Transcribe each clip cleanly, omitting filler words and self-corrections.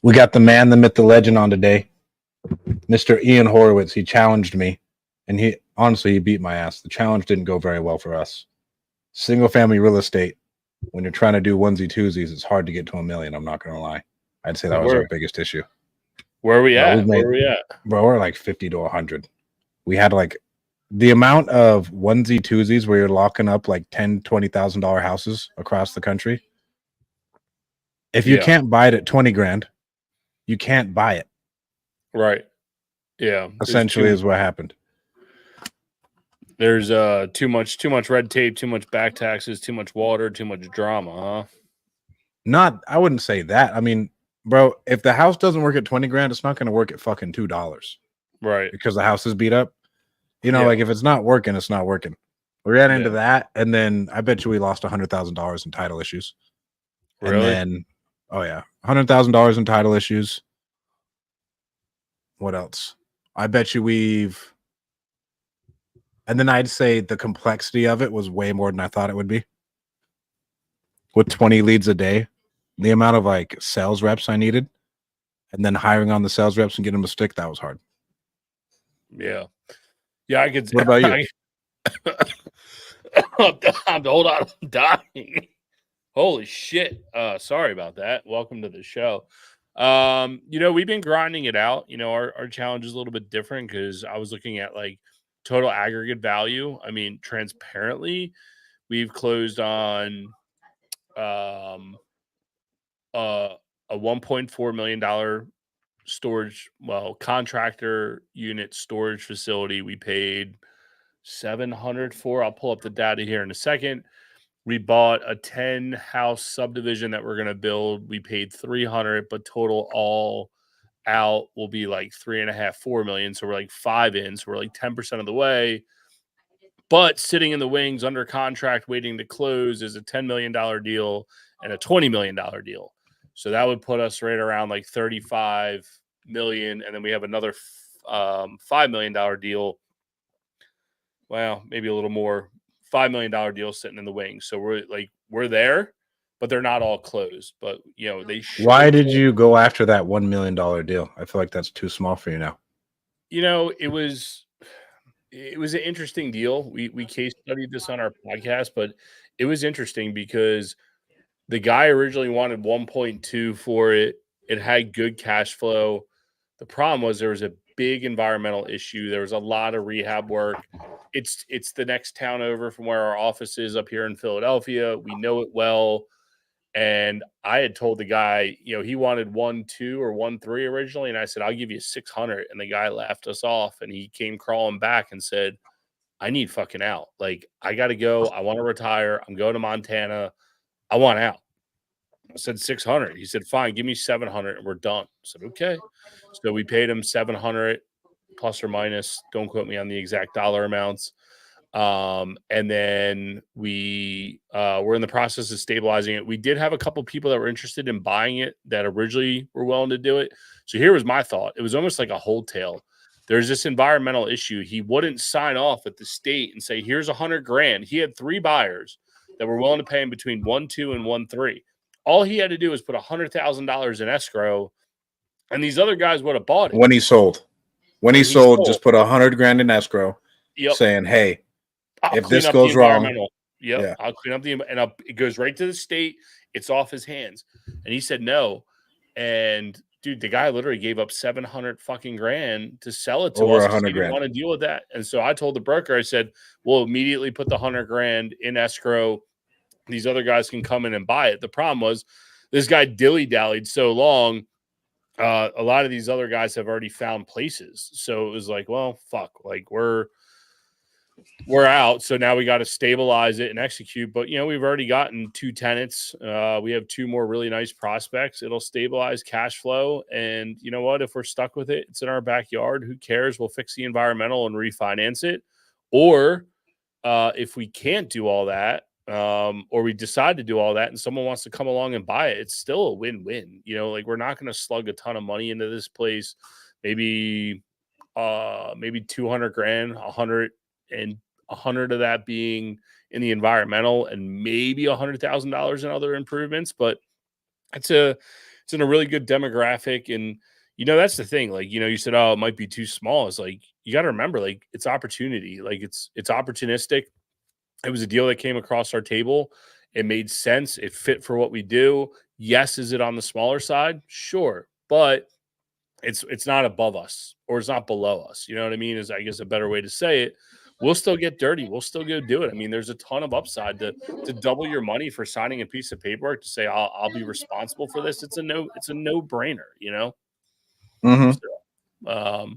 We got the man, the myth, the legend on today, Mr. Ian Horowitz. He challenged me, and he beat my ass. The challenge didn't go very well for us. Single family real estate, when you're trying to do onesie twosies, it's hard to get to $1 million. I'm not gonna lie. I'd say that was our biggest issue. Where are we at? Bro, we're like 50 to 100. We had like the amount of onesie twosies where you're locking up like $10,000-$20,000 houses across the country. If you can't buy it at 20 grand, you can't buy it. Right. Yeah. Essentially is what happened. There's too much red tape, too much back taxes, too much water, too much drama, huh? I wouldn't say that. I mean, bro, if the house doesn't work at 20 grand, it's not going to work at fucking $2. Right. Because the house is beat up. You know, like if it's not working, it's not working. We ran into that, and then I bet you we lost $100,000 in title issues. Really? And then, $100,000 in title issues. What else? I bet you and then I'd say the complexity of it was way more than I thought it would be. With 20 leads a day, the amount of like sales reps I needed, and then hiring on the sales reps and getting them to stick, that was hard. Yeah. Yeah, I could. What about you? Hold on, I'm dying. Holy shit. Sorry about that. Welcome to the show. We've been grinding it out. Our challenge is a little bit different because I was looking at like total aggregate value. I mean, transparently, we've closed on a $1.4 million contractor unit storage facility. We paid $700 for. I'll pull up the data here in a second. We bought a 10-house subdivision that we're going to build. We paid $300, but total all out will be like $3.5-4 million. So we're like 5 in. So we're like 10% of the way. But sitting in the wings under contract, waiting to close, is a $10 million deal and a $20 million deal. So that would put us right around like $35 million. And then we have another $5 million deal. Well, maybe a little more. $5 million deal sitting in the wings. So we're there, but they're not all closed. But they should. Why did you go after that $1 million deal? I feel like that's too small for you now. It was an interesting deal. We case studied this on our podcast, but it was interesting because the guy originally wanted 1.2 for it. It had good cash flow. The problem was there was a big environmental issue. There was a lot of rehab work. It's the next town over from where our office is up here in Philadelphia. We know it well. And I had told the guy, he wanted 1.2 or 1.3 originally. And I said, I'll give you 600. And the guy laughed us off and he came crawling back and said, I need fucking out. Like, I got to go. I want to retire. I'm going to Montana. I want out. I said 600. He said, fine, give me 700 and we're done. I said, okay. So we paid him 700 plus or minus. Don't quote me on the exact dollar amounts. And then we were in the process of stabilizing it. We did have a couple people that were interested in buying it that originally were willing to do it. So here was my thought. It was almost like a wholesale. There's this environmental issue. He wouldn't sign off at the state and say, here's $100,000. He had 3 buyers that were willing to pay him between 1.2 and 1.3. All he had to do was put $100,000 in escrow, and these other guys would have bought it. When he sold, just put $100,000 in escrow, saying, "Hey, if this goes wrong, I'll clean up it goes right to the state. It's off his hands." And he said no. And dude, the guy literally gave up $700 fucking grand to sell it to us. He didn't want to deal with that. And so I told the broker, I said, "We'll immediately put the $100,000 in escrow. These other guys can come in and buy it." The problem was this guy dilly-dallied so long. A lot of these other guys have already found places. So it was like, well, fuck, like we're out. So now we got to stabilize it and execute. But, we've already gotten 2 tenants. We have 2 more really nice prospects. It'll stabilize cash flow. And you know what? If we're stuck with it, it's in our backyard. Who cares? We'll fix the environmental and refinance it. Or if we can't do all that, or we decide to do all that and someone wants to come along and buy it, it's still a win-win. Like we're not going to slug a ton of money into this place. Maybe 200 grand, 100 and 100 of that being in the environmental and maybe $100,000 in other improvements. But it's a it's in a really good demographic. And, that's the thing. Like, you said, oh, it might be too small. It's like, you got to remember, like, it's opportunity. Like, it's opportunistic. It was a deal that came across our table. It made sense. It fit for what we do. Yes. Is it on the smaller side? Sure. But it's not above us, or it's not below us. You know what I mean? Is, I guess, a better way to say it. We'll still get dirty. We'll still go do it. I mean, there's a ton of upside to double your money for signing a piece of paperwork to say I'll be responsible for this. It's a no brainer. Mm-hmm.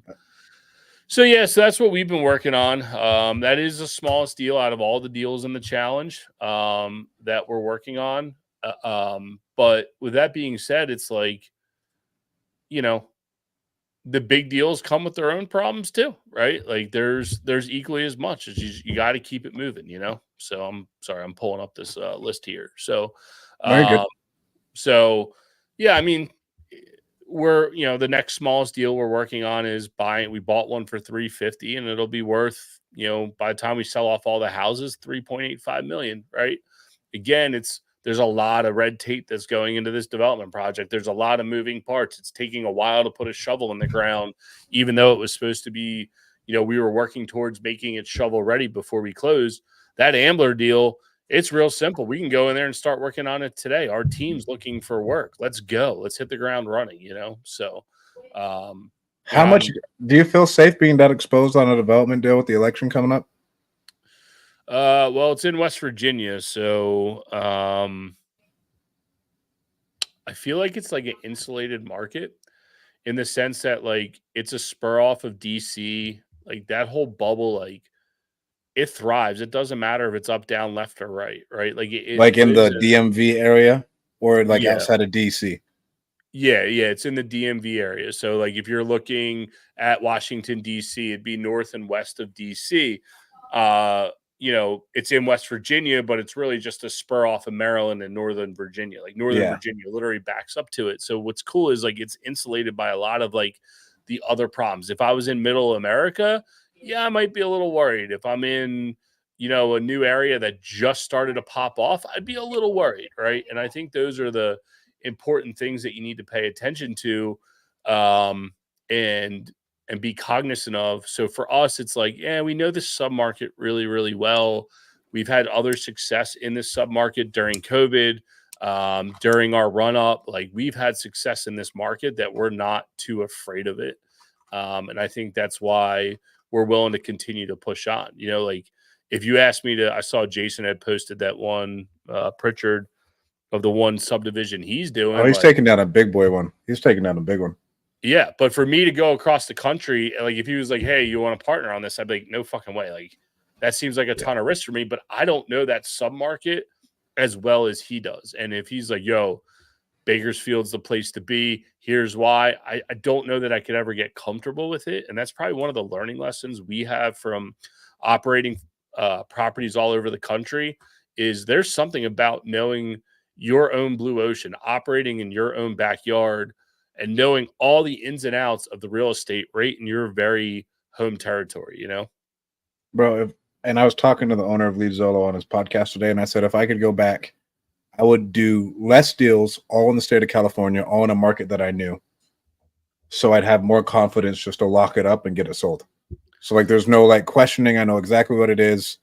So yeah, so that's what we've been working on. That is the smallest deal out of all the deals in the challenge that we're working on. But with that being said, it's like, the big deals come with their own problems too, right? Like there's equally as much as you got to keep it moving, So I'm sorry, I'm pulling up this list here. So, Very good. So yeah, I mean, we're the next smallest deal we're working on is we bought one for 350, and it'll be worth, by the time we sell off all the houses, 3.85 million, right? Again, there's a lot of red tape that's going into this development project. There's a lot of moving parts. It's taking a while to put a shovel in the ground, even though it was supposed to be, we were working towards making it shovel ready before we closed. That Ambler deal, it's real simple. We can go in there and start working on it today. Our team's looking for work. Let's go. Let's hit the ground running, So, how much do you feel safe being that exposed on a development deal with the election coming up? Well, it's in West Virginia, so I feel like it's like an insulated market in the sense that, like, it's a spur off of DC. Like, that whole bubble, like, it thrives. It doesn't matter if it's up, down, left, or right, right? Like, like in the DMV area, or like outside of DC? Yeah, it's in the DMV area. So, like, if you're looking at Washington, D.C., it'd be north and west of D.C. It's in West Virginia, but it's really just a spur off of Maryland and Northern Virginia. Like, Northern Virginia literally backs up to it. So what's cool is, like, it's insulated by a lot of, like, the other problems. If I was in middle America, I might be a little worried. If I'm in, a new area that just started to pop off, I'd be a little worried, right? And I think those are the important things that you need to pay attention to and be cognizant of. So for us, it's like, we know this submarket really, really well. We've had other success in this submarket during COVID, during our run up. Like, we've had success in this market that we're not too afraid of it. And I think that's why we're willing to continue to push on. Like, if you asked me I saw Jason had posted that one, Pritchard, of the one subdivision he's doing. Oh, he's taking down a big boy one. He's taking down a big one. Yeah, but for me to go across the country, like, if he was like, hey, you want to partner on this? I'd be like, no fucking way. Like, that seems like a ton of risk for me, but I don't know that submarket as well as he does. And if he's like, yo, Bakersfield's the place to be, here's why, I don't know that I could ever get comfortable with it. And that's probably one of the learning lessons we have from operating properties all over the country, is there's something about knowing your own blue ocean, operating in your own backyard, and knowing all the ins and outs of the real estate right in your very home territory, Bro, and I was talking to the owner of Lead Zolo on his podcast today, and I said, if I could go back, I would do less deals all in the state of California, all in a market that I knew. So I'd have more confidence just to lock it up and get it sold. So, like, there's no, like, questioning. I know exactly what it is.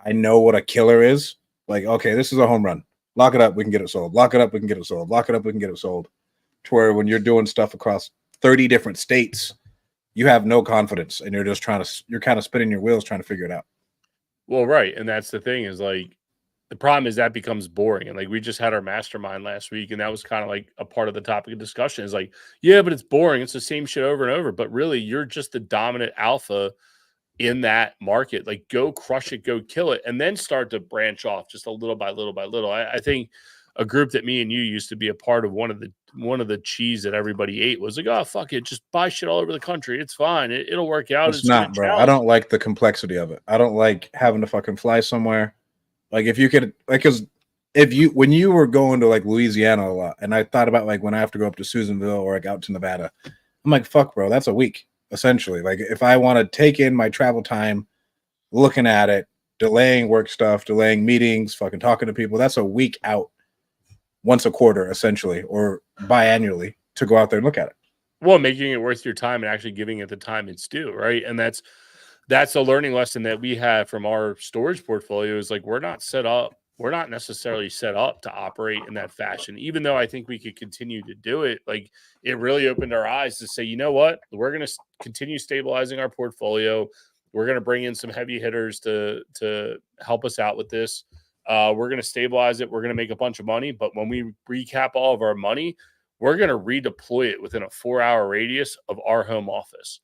I know what a killer is. Like, okay, this is a home run. Lock it up, we can get it sold. Lock it up, we can get it sold. Lock it up, we can get it sold. To where when you're doing stuff across 30 different states, you have no confidence, and you're just you're kind of spinning your wheels trying to figure it out. Well, right. And that's the thing, is, like, the problem is that becomes boring. And, like, we just had our mastermind last week, and that was kind of like a part of the topic of discussion, is like, yeah, but it's boring. It's the same shit over and over. But really, you're just the dominant alpha in that market. Like, go crush it, go kill it, and then start to branch off just a little by little by little. I think a group that me and you used to be a part of, one of the cheese that everybody ate was like, oh, fuck it, just buy shit all over the country. It's fine. It'll work out. It's not, bro. I don't like the complexity of it. I don't like having to fucking fly somewhere. Like, if you could, like, because when you were going to, like, Louisiana a lot, and I thought about, like, when I have to go up to Susanville or, like, out to Nevada, I'm like, fuck, bro, that's a week. Essentially, like, if I want to take in my travel time looking at it, delaying work stuff, delaying meetings, fucking talking to people, that's a week out. once a quarter, essentially, or biannually to go out there and look at it. Well, making it worth your time and actually giving it the time it's due, right? And that's a learning lesson that we have from our storage portfolio is like we're not necessarily set up to operate in that fashion, even though I think we could continue to do it. Like it really opened our eyes to say, you know what, we're going to continue stabilizing our portfolio. We're going to bring in some heavy hitters to help us out with this. We're going to stabilize it. We're going to make a bunch of money, but when we recap all of our money, we're going to redeploy it within a 4-hour radius of our home office.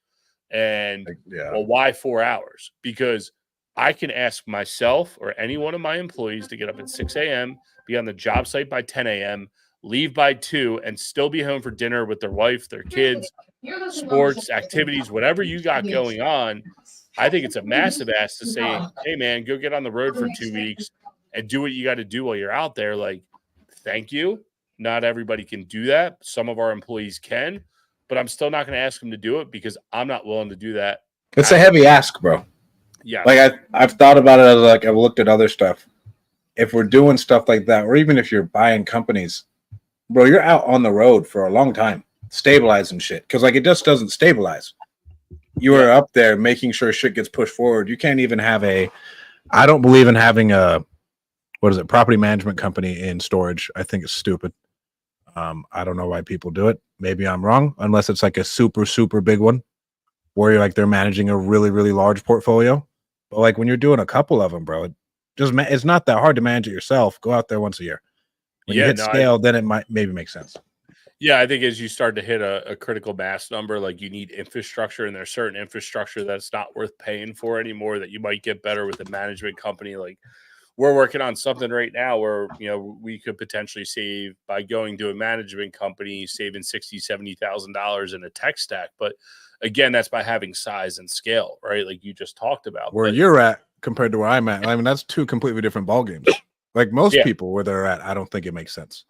And well, why 4 hours? Because I can ask myself or any one of my employees to get up at 6 a.m., be on the job site by 10 a.m., leave by 2, and still be home for dinner with their wife, their kids, sports, activities, whatever you got going on. I think it's a massive ask to say, hey, man, go get on the road for 2 weeks and do what you got to do while you're out there. Like, thank you. Not everybody can do that. Some of our employees can, but I'm still not going to ask them to do it because I'm not willing to do that. It's a heavy ask, bro. Yeah. Like I've thought about it as like I've looked at other stuff. If we're doing stuff like that, or even if you're buying companies, bro, you're out on the road for a long time, stabilizing shit. Because like it just doesn't stabilize. You are up there making sure shit gets pushed forward. You can't even have I don't believe in having property management company in storage. I think it's stupid. I don't know why people do it. Maybe I'm wrong, unless it's like a super, super big one where you're like they're managing a really, really large portfolio. But like when you're doing a couple of them, bro, it's not that hard to manage it yourself. Go out there once a year. When you hit scale, then it might maybe make sense. Yeah, I think as you start to hit a critical mass number, like you need infrastructure, and there's certain infrastructure that's not worth paying for anymore that you might get better with a management company. Like we're working on something right now where, you know, we could potentially save by going to a management company, saving $60,000-$70,000 in a tech stack. But again, that's by having size and scale, right? Like you just talked about. Where you're at compared to where I'm at. I mean, that's two completely different ballgames. Like most people where they're at, I don't think it makes sense.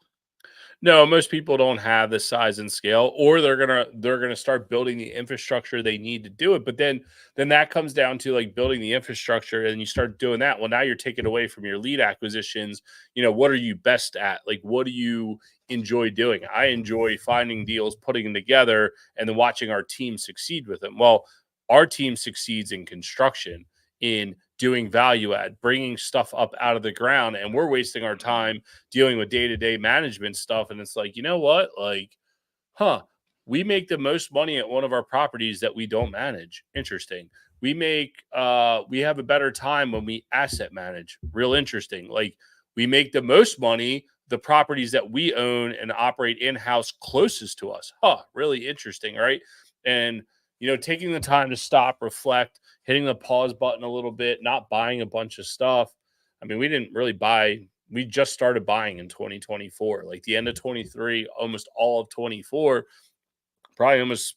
No, most people don't have the size and scale, or they're gonna start building the infrastructure they need to do it. But then that comes down to like building the infrastructure, and you start doing that. Well, now you're taking away from your lead acquisitions. You know, what are you best at? Like, what do you enjoy doing? I enjoy finding deals, putting them together, and then watching our team succeed with them. Well, our team succeeds in construction, in doing value add, bringing stuff up out of the ground, and we're wasting our time dealing with day-to-day management stuff. And it's like, you know what? Like, we make the most money at one of our properties that we don't manage. Interesting. We have a better time when we asset manage. Real interesting. Like we make the most money the properties that we own and operate in-house closest to us. Really interesting, right? And you know, taking the time to stop, reflect, hitting the pause button a little bit, not buying a bunch of stuff. I mean, we didn't really buy. We just started buying in 2024, like the end of 23, almost all of 24, probably almost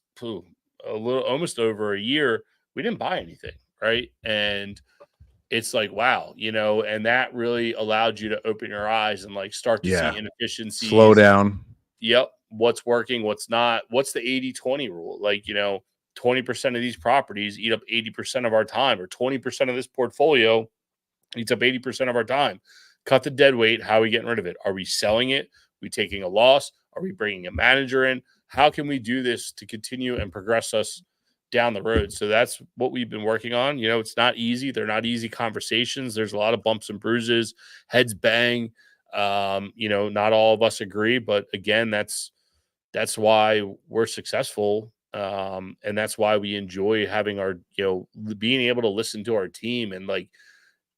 over a year. We didn't buy anything, right? And it's like, wow, you know, and that really allowed you to open your eyes and like start to see inefficiencies. Slow down. Yep. What's working, what's not. What's the 80-20 rule? Like, you know, 20% of these properties eat up 80% of our time, or 20% of this portfolio eats up 80% of our time. Cut the dead weight. How are we getting rid of it? Are we selling it? Are we taking a loss? Are we bringing a manager in? How can we do this to continue and progress us down the road? So that's what we've been working on. You know, it's not easy. They're not easy conversations. There's a lot of bumps and bruises, heads bang. You know, not all of us agree, but again, that's why we're successful. And that's why we enjoy having our, you know, being able to listen to our team, and like,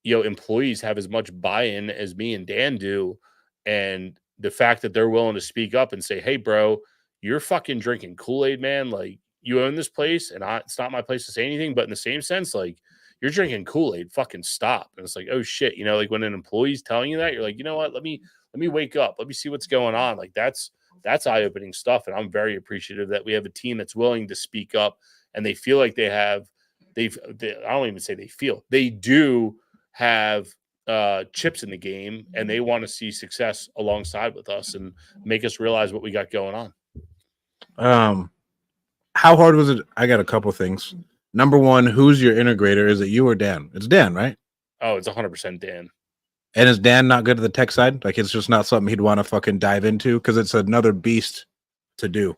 you know, employees have as much buy-in as me and Dan do. And the fact that they're willing to speak up and say, hey, bro, you're fucking drinking Kool-Aid, man. Like you own this place and it's not my place to say anything, but in the same sense, like you're drinking Kool-Aid, fucking stop. And it's like, oh shit. You know, like when an employee's telling you that, you're like, you know what, let me wake up. Let me see what's going on. Like that's eye-opening stuff. And I'm very appreciative that we have a team that's willing to speak up, and they feel like I don't even say they feel, they do have chips in the game, and they want to see success alongside with us and make us realize what we got going on. How hard was it? I got a couple things. Number one, who's your integrator? Is it you or Dan? It's Dan, right? Oh, it's 100% Dan. And is Dan not good at the tech side? Like, it's just not something he'd want to fucking dive into because it's another beast to do.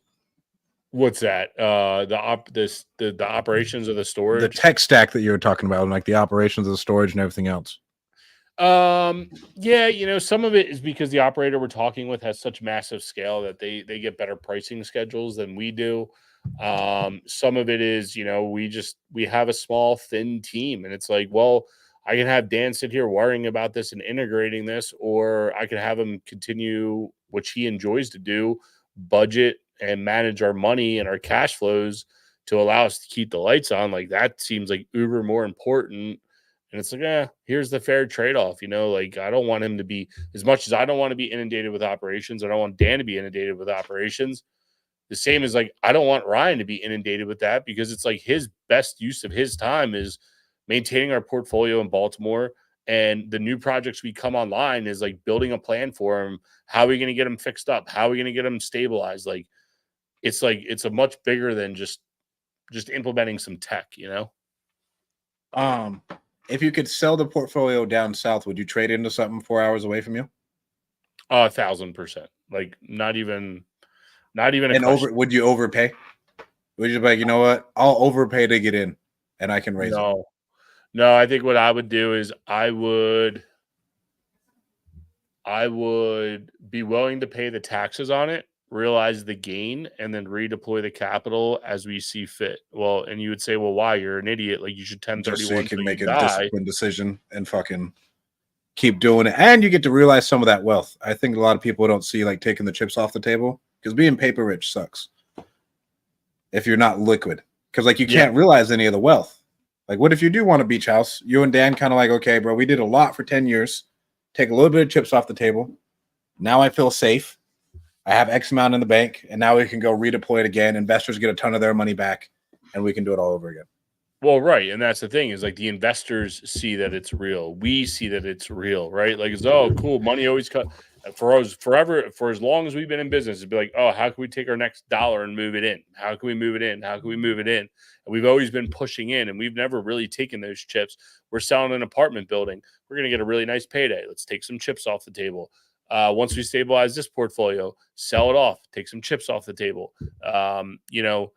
What's that? The operations of the The storage. tech stack that you were talking about, and like the operations of the storage and everything else. Yeah, you know, some of it is because the operator we're talking with has such massive scale that they get better pricing schedules than we do. Some of it is, you know, we have a small, thin team, and it's like, well, I can have Dan sit here worrying about this and integrating this, or I can have him continue which he enjoys to do, budget and manage our money and our cash flows to allow us to keep the lights on. Like that seems like uber more important. And it's like, here's the fair trade-off. You know, like I don't want him to be, as much as I don't want to be inundated with operations, I don't want Dan to be inundated with operations. The same as like I don't want Ryan to be inundated with that, because it's like his best use of his time is maintaining our portfolio in Baltimore, and the new projects we come online is like building a plan for him. How are we going to get them fixed up? How are we going to get them stabilized? Like it's a much bigger than just implementing some tech, you know? If you could sell the portfolio down south, would you trade into something 4 hours away from you? 1,000%. Like not even a And question. would you overpay? Would you be like, you know what? I'll overpay to get in, and I can raise it. No, I think what I would do is I would be willing to pay the taxes on it, realize the gain, and then redeploy the capital as we see fit. Well, and you would say, well, why? You're an idiot. Like you should Just so you 1031 can till you make a die. disciplined decision and fucking keep doing it, and you get to realize some of that wealth. I think a lot of people don't see like taking the chips off the table, because being paper rich sucks if you're not liquid, because like you can't realize any of the wealth. Like, what if you do want a beach house? You and Dan kind of like, okay, bro, we did a lot for 10 years. Take a little bit of chips off the table. Now I feel safe. I have X amount in the bank, and now we can go redeploy it again. Investors get a ton of their money back, and we can do it all over again. Well, right. And that's the thing, is like the investors see that it's real. We see that it's real, right? Like, it's, oh, cool. Money always cut for us forever. For as long as we've been in business, it'd be like, oh, how can we take our next dollar and move it in? How can we move it in? How can we move it in? And we've always been pushing in, and we've never really taken those chips. We're selling an apartment building. We're going to get a really nice payday. Let's take some chips off the table. Once we stabilize this portfolio, sell it off, take some chips off the table. You know,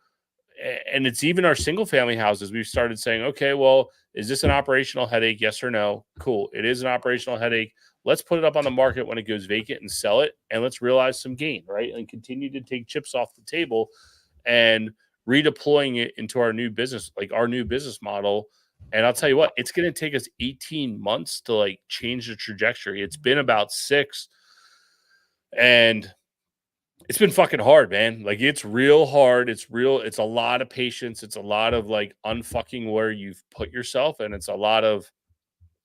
and it's even our single family houses. We've started saying, okay, well, is this an operational headache? Yes or no? Cool. It is an operational headache. Let's put it up on the market when it goes vacant and sell it, and let's realize some gain, right? And continue to take chips off the table and redeploying it into our new business, like our new business model. And I'll tell you what, it's going to take us 18 months to like change the trajectory. It's been about 6, and it's been fucking hard, man. Like it's real hard. It's a lot of patience. It's a lot of like unfucking where you've put yourself. And it's a lot of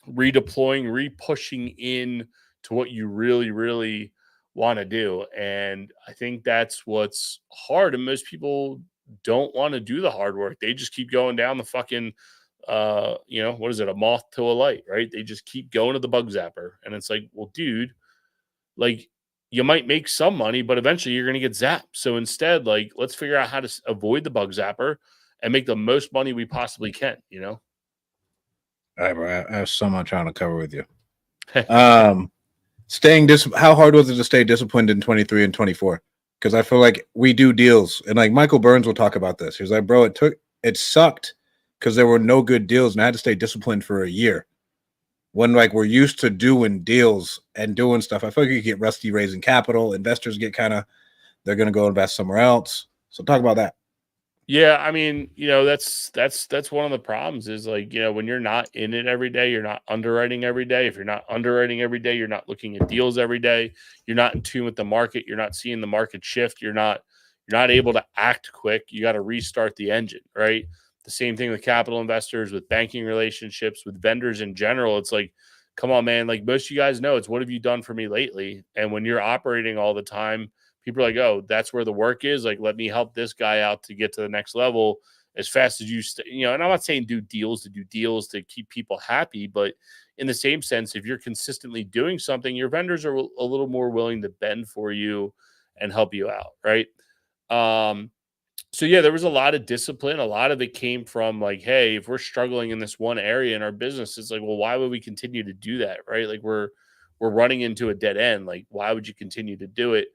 redeploying, re-pushing in to what you really, really want to do. And I think that's what's hard. And most people don't want to do the hard work. They just keep going down the fucking you know, what is it? A moth to a light, right? They just keep going to the bug zapper. And it's like, well, dude, like you might make some money, but eventually you're going to get zapped. So instead, like, let's figure out how to avoid the bug zapper and make the most money we possibly can, you know? All right, bro. I have so much on to cover with you. How hard was it to stay disciplined in 23 and 24? Because I feel like we do deals, and like Michael Burns will talk about this. He's like, bro, it sucked because there were no good deals, and I had to stay disciplined for a year. When like we're used to doing deals and doing stuff, I feel like you get rusty raising capital. Investors get they're going to go invest somewhere else. So talk about that. Yeah, I mean, you know, that's one of the problems is like, you know, when you're not in it every day, you're not underwriting every day. If you're not underwriting every day, you're not looking at deals every day. You're not in tune with the market. You're not seeing the market shift. You're not able to act quick. You got to restart the engine, right? The same thing with capital investors, with banking relationships, with vendors in general. It's like, come on, man. Like most of you guys know, it's what have you done for me lately? And when you're operating all the time, people are like, oh, that's where the work is. Like, let me help this guy out to get to the next level as fast as you know, and I'm not saying do deals to keep people happy, but in the same sense, if you're consistently doing something, your vendors are a little more willing to bend for you and help you out. Right. So So yeah, there was a lot of discipline. A lot of it came from like, hey, if we're struggling in this one area in our business, it's like, well, why would we continue to do that? Right. Like we're running into a dead end. Like, why would you continue to do it?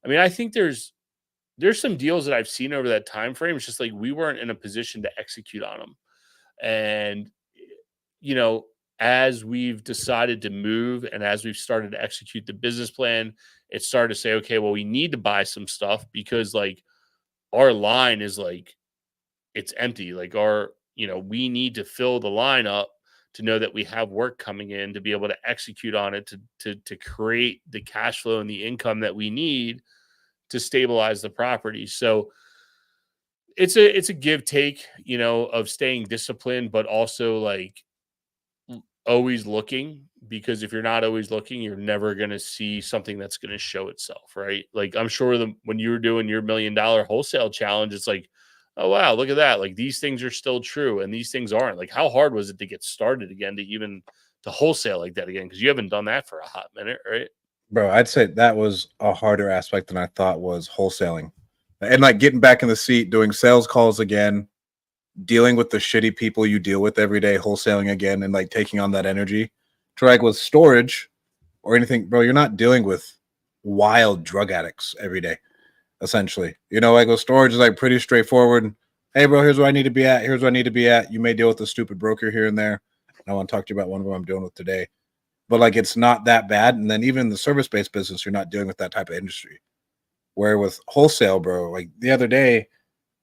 I mean, I think there's some deals that I've seen over that time frame. It's just like we weren't in a position to execute on them. And you know, as we've decided to move and as we've started to execute the business plan, it started to say, okay, well, we need to buy some stuff because like our line is like it's empty. Like we need to fill the line up to know that we have work coming in to be able to execute on it to create the cash flow and the income that we need to stabilize the property. So it's a give take, of staying disciplined, but also like always looking, because if you're not always looking, you're never going to see something that's going to show itself, right? Like I'm sure when you were doing your $1 million wholesale challenge, it's like, oh wow, look at that. Like these things are still true and these things aren't. Like how hard was it to get started again to wholesale like that again? Because you haven't done that for a hot minute, right? Bro, I'd say that was a harder aspect than I thought was wholesaling. And like getting back in the seat, doing sales calls again, dealing with the shitty people you deal with every day, wholesaling again, and like taking on that energy. To like with storage or anything, bro, you're not dealing with wild drug addicts every day, essentially. Like with storage is like pretty straightforward. Hey, bro, here's where I need to be at. Here's where I need to be at. You may deal with a stupid broker here and there. And I want to talk to you about one of them I'm dealing with today. But like it's not that bad. And then even in the service-based business, you're not dealing with that type of industry. Where with wholesale, bro, like the other day,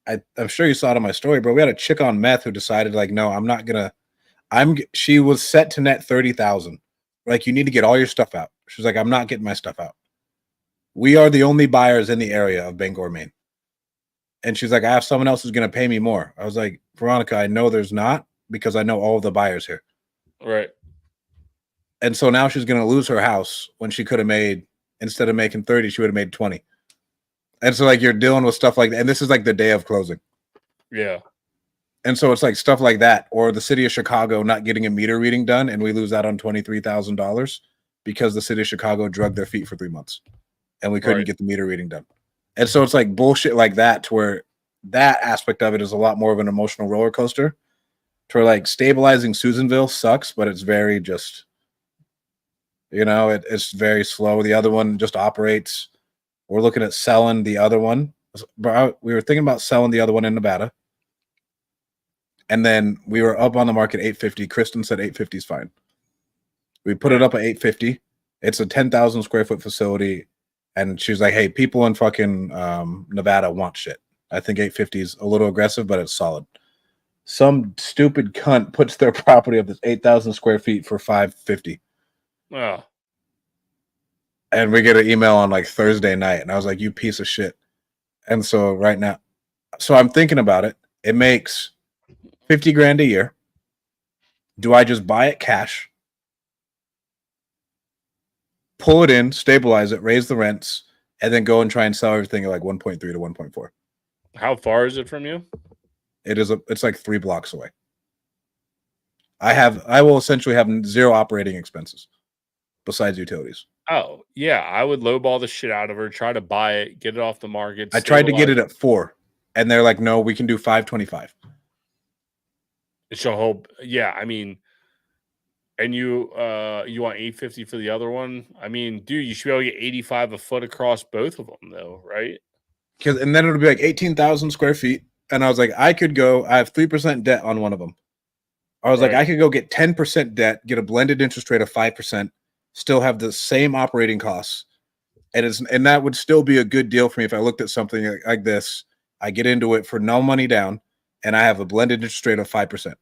I'm sure you saw it on my story, bro. We had a chick on meth who decided, like, no, I'm not gonna. She was set to net 30,000. Like, you need to get all your stuff out. She's like, I'm not getting my stuff out. We are the only buyers in the area of Bangor, Maine. And she's like, I have someone else who's gonna pay me more. I was like, Veronica, I know there's not, because I know all of the buyers here. Right. And so now she's gonna lose her house when she could have made, instead of making 30, she would have made 20. And so like you're dealing with stuff like that. And this is like the day of closing. Yeah. And so it's like stuff like that, or the city of Chicago not getting a meter reading done, and we lose out on $23,000 because the city of Chicago drugged their feet for 3 months, and we couldn't get the meter reading done. And so it's like bullshit like that, to where that aspect of it is a lot more of an emotional roller coaster. To where like stabilizing Susanville sucks, but it's very just, it's very slow. The other one just operates. We're looking at selling the other one. We were thinking about selling the other one in Nevada. And then we were up on the market 850. Kristen said 850 is fine. We put it up at 850. It's a 10,000 square foot facility. And she's like, hey, people in fucking Nevada want shit. I think 850 is a little aggressive, but it's solid. Some stupid cunt puts their property up this 8,000 square feet for 550. Oh. And we get an email on like Thursday night. And I was like, you piece of shit. And so right now, so I'm thinking about it. It makes 50 grand a year. Do I just buy it cash, pull it in, stabilize it, raise the rents, and then go and try and sell everything at like 1.3 to 1.4? How far is it from you? It's like 3 blocks away. I will essentially have zero operating expenses besides utilities. Oh, yeah. I would lowball the shit out of her, try to buy it, get it off the market. I tried to get it at 4, and they're like, no, we can do 525. So hope, yeah. I mean, and you want 850 for the other one? I mean, dude, you should be able to get 85 a foot across both of them, though, right? And then it'll be like 18,000 square feet. And I was like, I have 3% debt on one of them. I was like, I could go get 10% debt, get a blended interest rate of 5%, still have the same operating costs. And that would still be a good deal for me if I looked at something like this. I get into it for no money down, and I have a blended interest rate of 5%.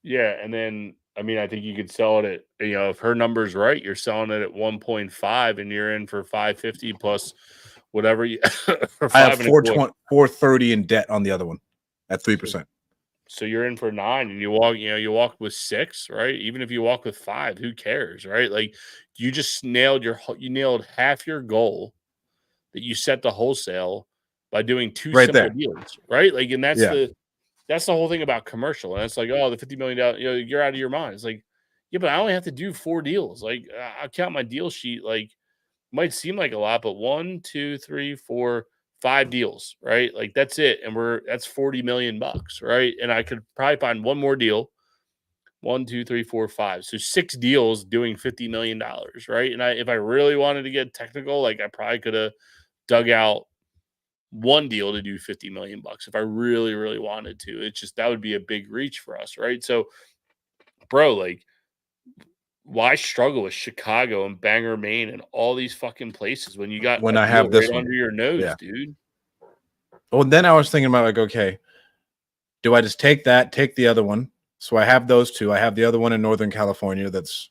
Yeah, and then I mean, I think you could sell it at, if her number's right, you're selling it at 1.5, and you're in for 550 plus whatever you. I have 430 in debt on the other one at 3%. So you're in for 9, and you walk with 6, right? Even if you walk with 5, who cares, right? Like you just nailed half your goal that you set the wholesale by doing 2 simple deals, right? Like, and that's the whole thing about commercial. And it's like, oh, the $50 million, you're out of your mind. It's like, yeah, but I only have to do 4 deals. Like, I count my deal sheet. Like, might seem like a lot, but 1, 2, 3, 4, 5 deals, right? Like that's it. And that's 40 million bucks, right? And I could probably find one more deal. 1, 2, 3, 4, 5. So 6 deals doing $50 million, right? And if I really wanted to get technical, like I probably could have dug out one deal to do 50 million bucks if I really, really wanted to. It's just that would be a big reach for us, right? So, bro, like, why struggle with Chicago and Bangor, Maine, and all these fucking places when you got when a I deal have this right one. under your nose, Yeah. dude? Well, then I was thinking about like, okay, do I just take the other one? So I have those two. I have the other one in Northern California that's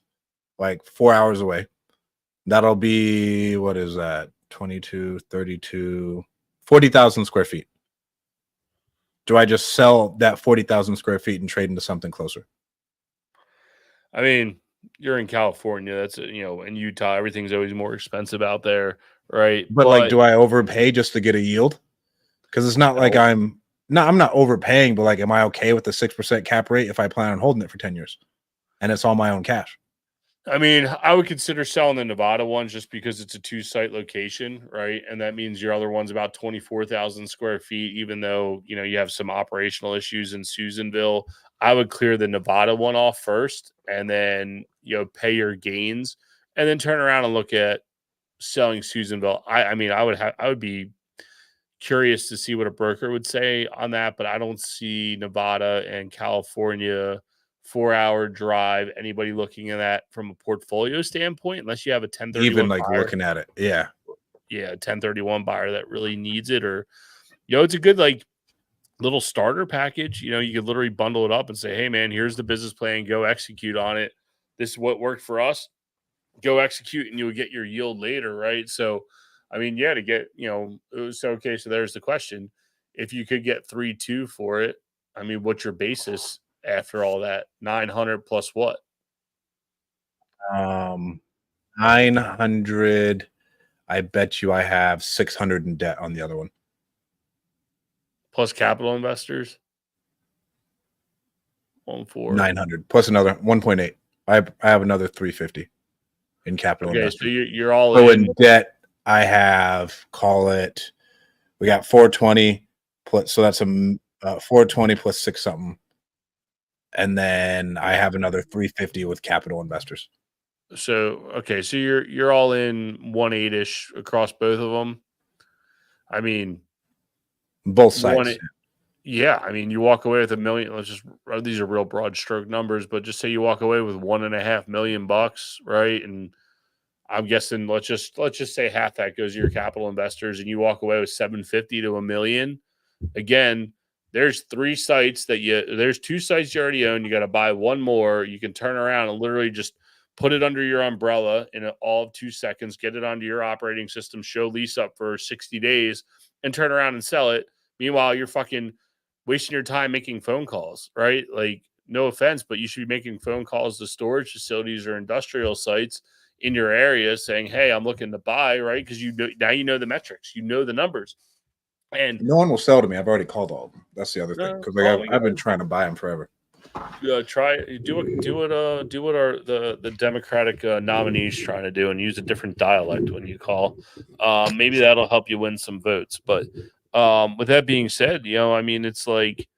like 4 hours away. That'll be, what is that? 22, 32, 40,000 square feet. Do I just sell that 40,000 square feet and trade into something closer? I mean, you're in California. That's, in Utah, everything's always more expensive out there, right? But like, do I overpay just to get a yield? Because it's not like No. I'm not overpaying, but like, am I okay with the 6% cap rate if I plan on holding it for 10 years and it's all my own cash? I mean, I would consider selling the Nevada one just because it's a 2-site location, right? And that means your other one's about 24,000 square feet, even though, you have some operational issues in Susanville. I would clear the Nevada one off first and then, pay your gains and then turn around and look at selling Susanville. I mean, I would be curious to see what a broker would say on that, but I don't see Nevada and California 4-hour drive. Anybody looking at that from a portfolio standpoint, unless you have a 1031 Even like buyer. looking at it. Yeah. Yeah, 1031 buyer that really needs it, or it's a good like little starter package. You could literally bundle it up and say, hey man, here's the business plan, go execute on it. This is what worked for us. Go execute and you'll get your yield later, right? So I mean, yeah, to get, so okay, so there's the question. If you could get 3.2 for it, I mean, what's your basis after all that? 900 plus what? 900. I bet you I have 600 in debt on the other one. Plus capital investors? 1.4. 900 plus another 1.8. I have another 350 in capital Okay, investors. so you're all So in. in debt, I have, call it, we got 420 plus, so that's a 420 plus 6 something. And then I have another 350 with capital investors. So okay, so you're all in 1.8-ish across both of them. I mean, Both sides. yeah, I mean, you walk away with $1 million. Let's just, these are real broad stroke numbers, but just say you walk away with $1.5 million, right? And I'm guessing let's just say half that goes to your capital investors, and you walk away with 750 to $1 million. Again, there's 3 sites there's 2 sites you already own. You got to buy one more. You can turn around and literally just put it under your umbrella in all of 2 seconds, get it onto your operating system, show lease up for 60 days, and turn around and sell it. Meanwhile, you're fucking wasting your time making phone calls, right? Like, no offense, but you should be making phone calls to storage facilities or industrial sites in your area saying, hey, I'm looking to buy, right? Because now you know the metrics, you know the numbers. And no one will sell to me. I've already called all of them. That's the other thing. Because I've been trying to buy them forever. Do what the Democratic nominees trying to do, and use a different dialect when you call. Maybe that'll help you win some votes. But with that being said, I mean, it's like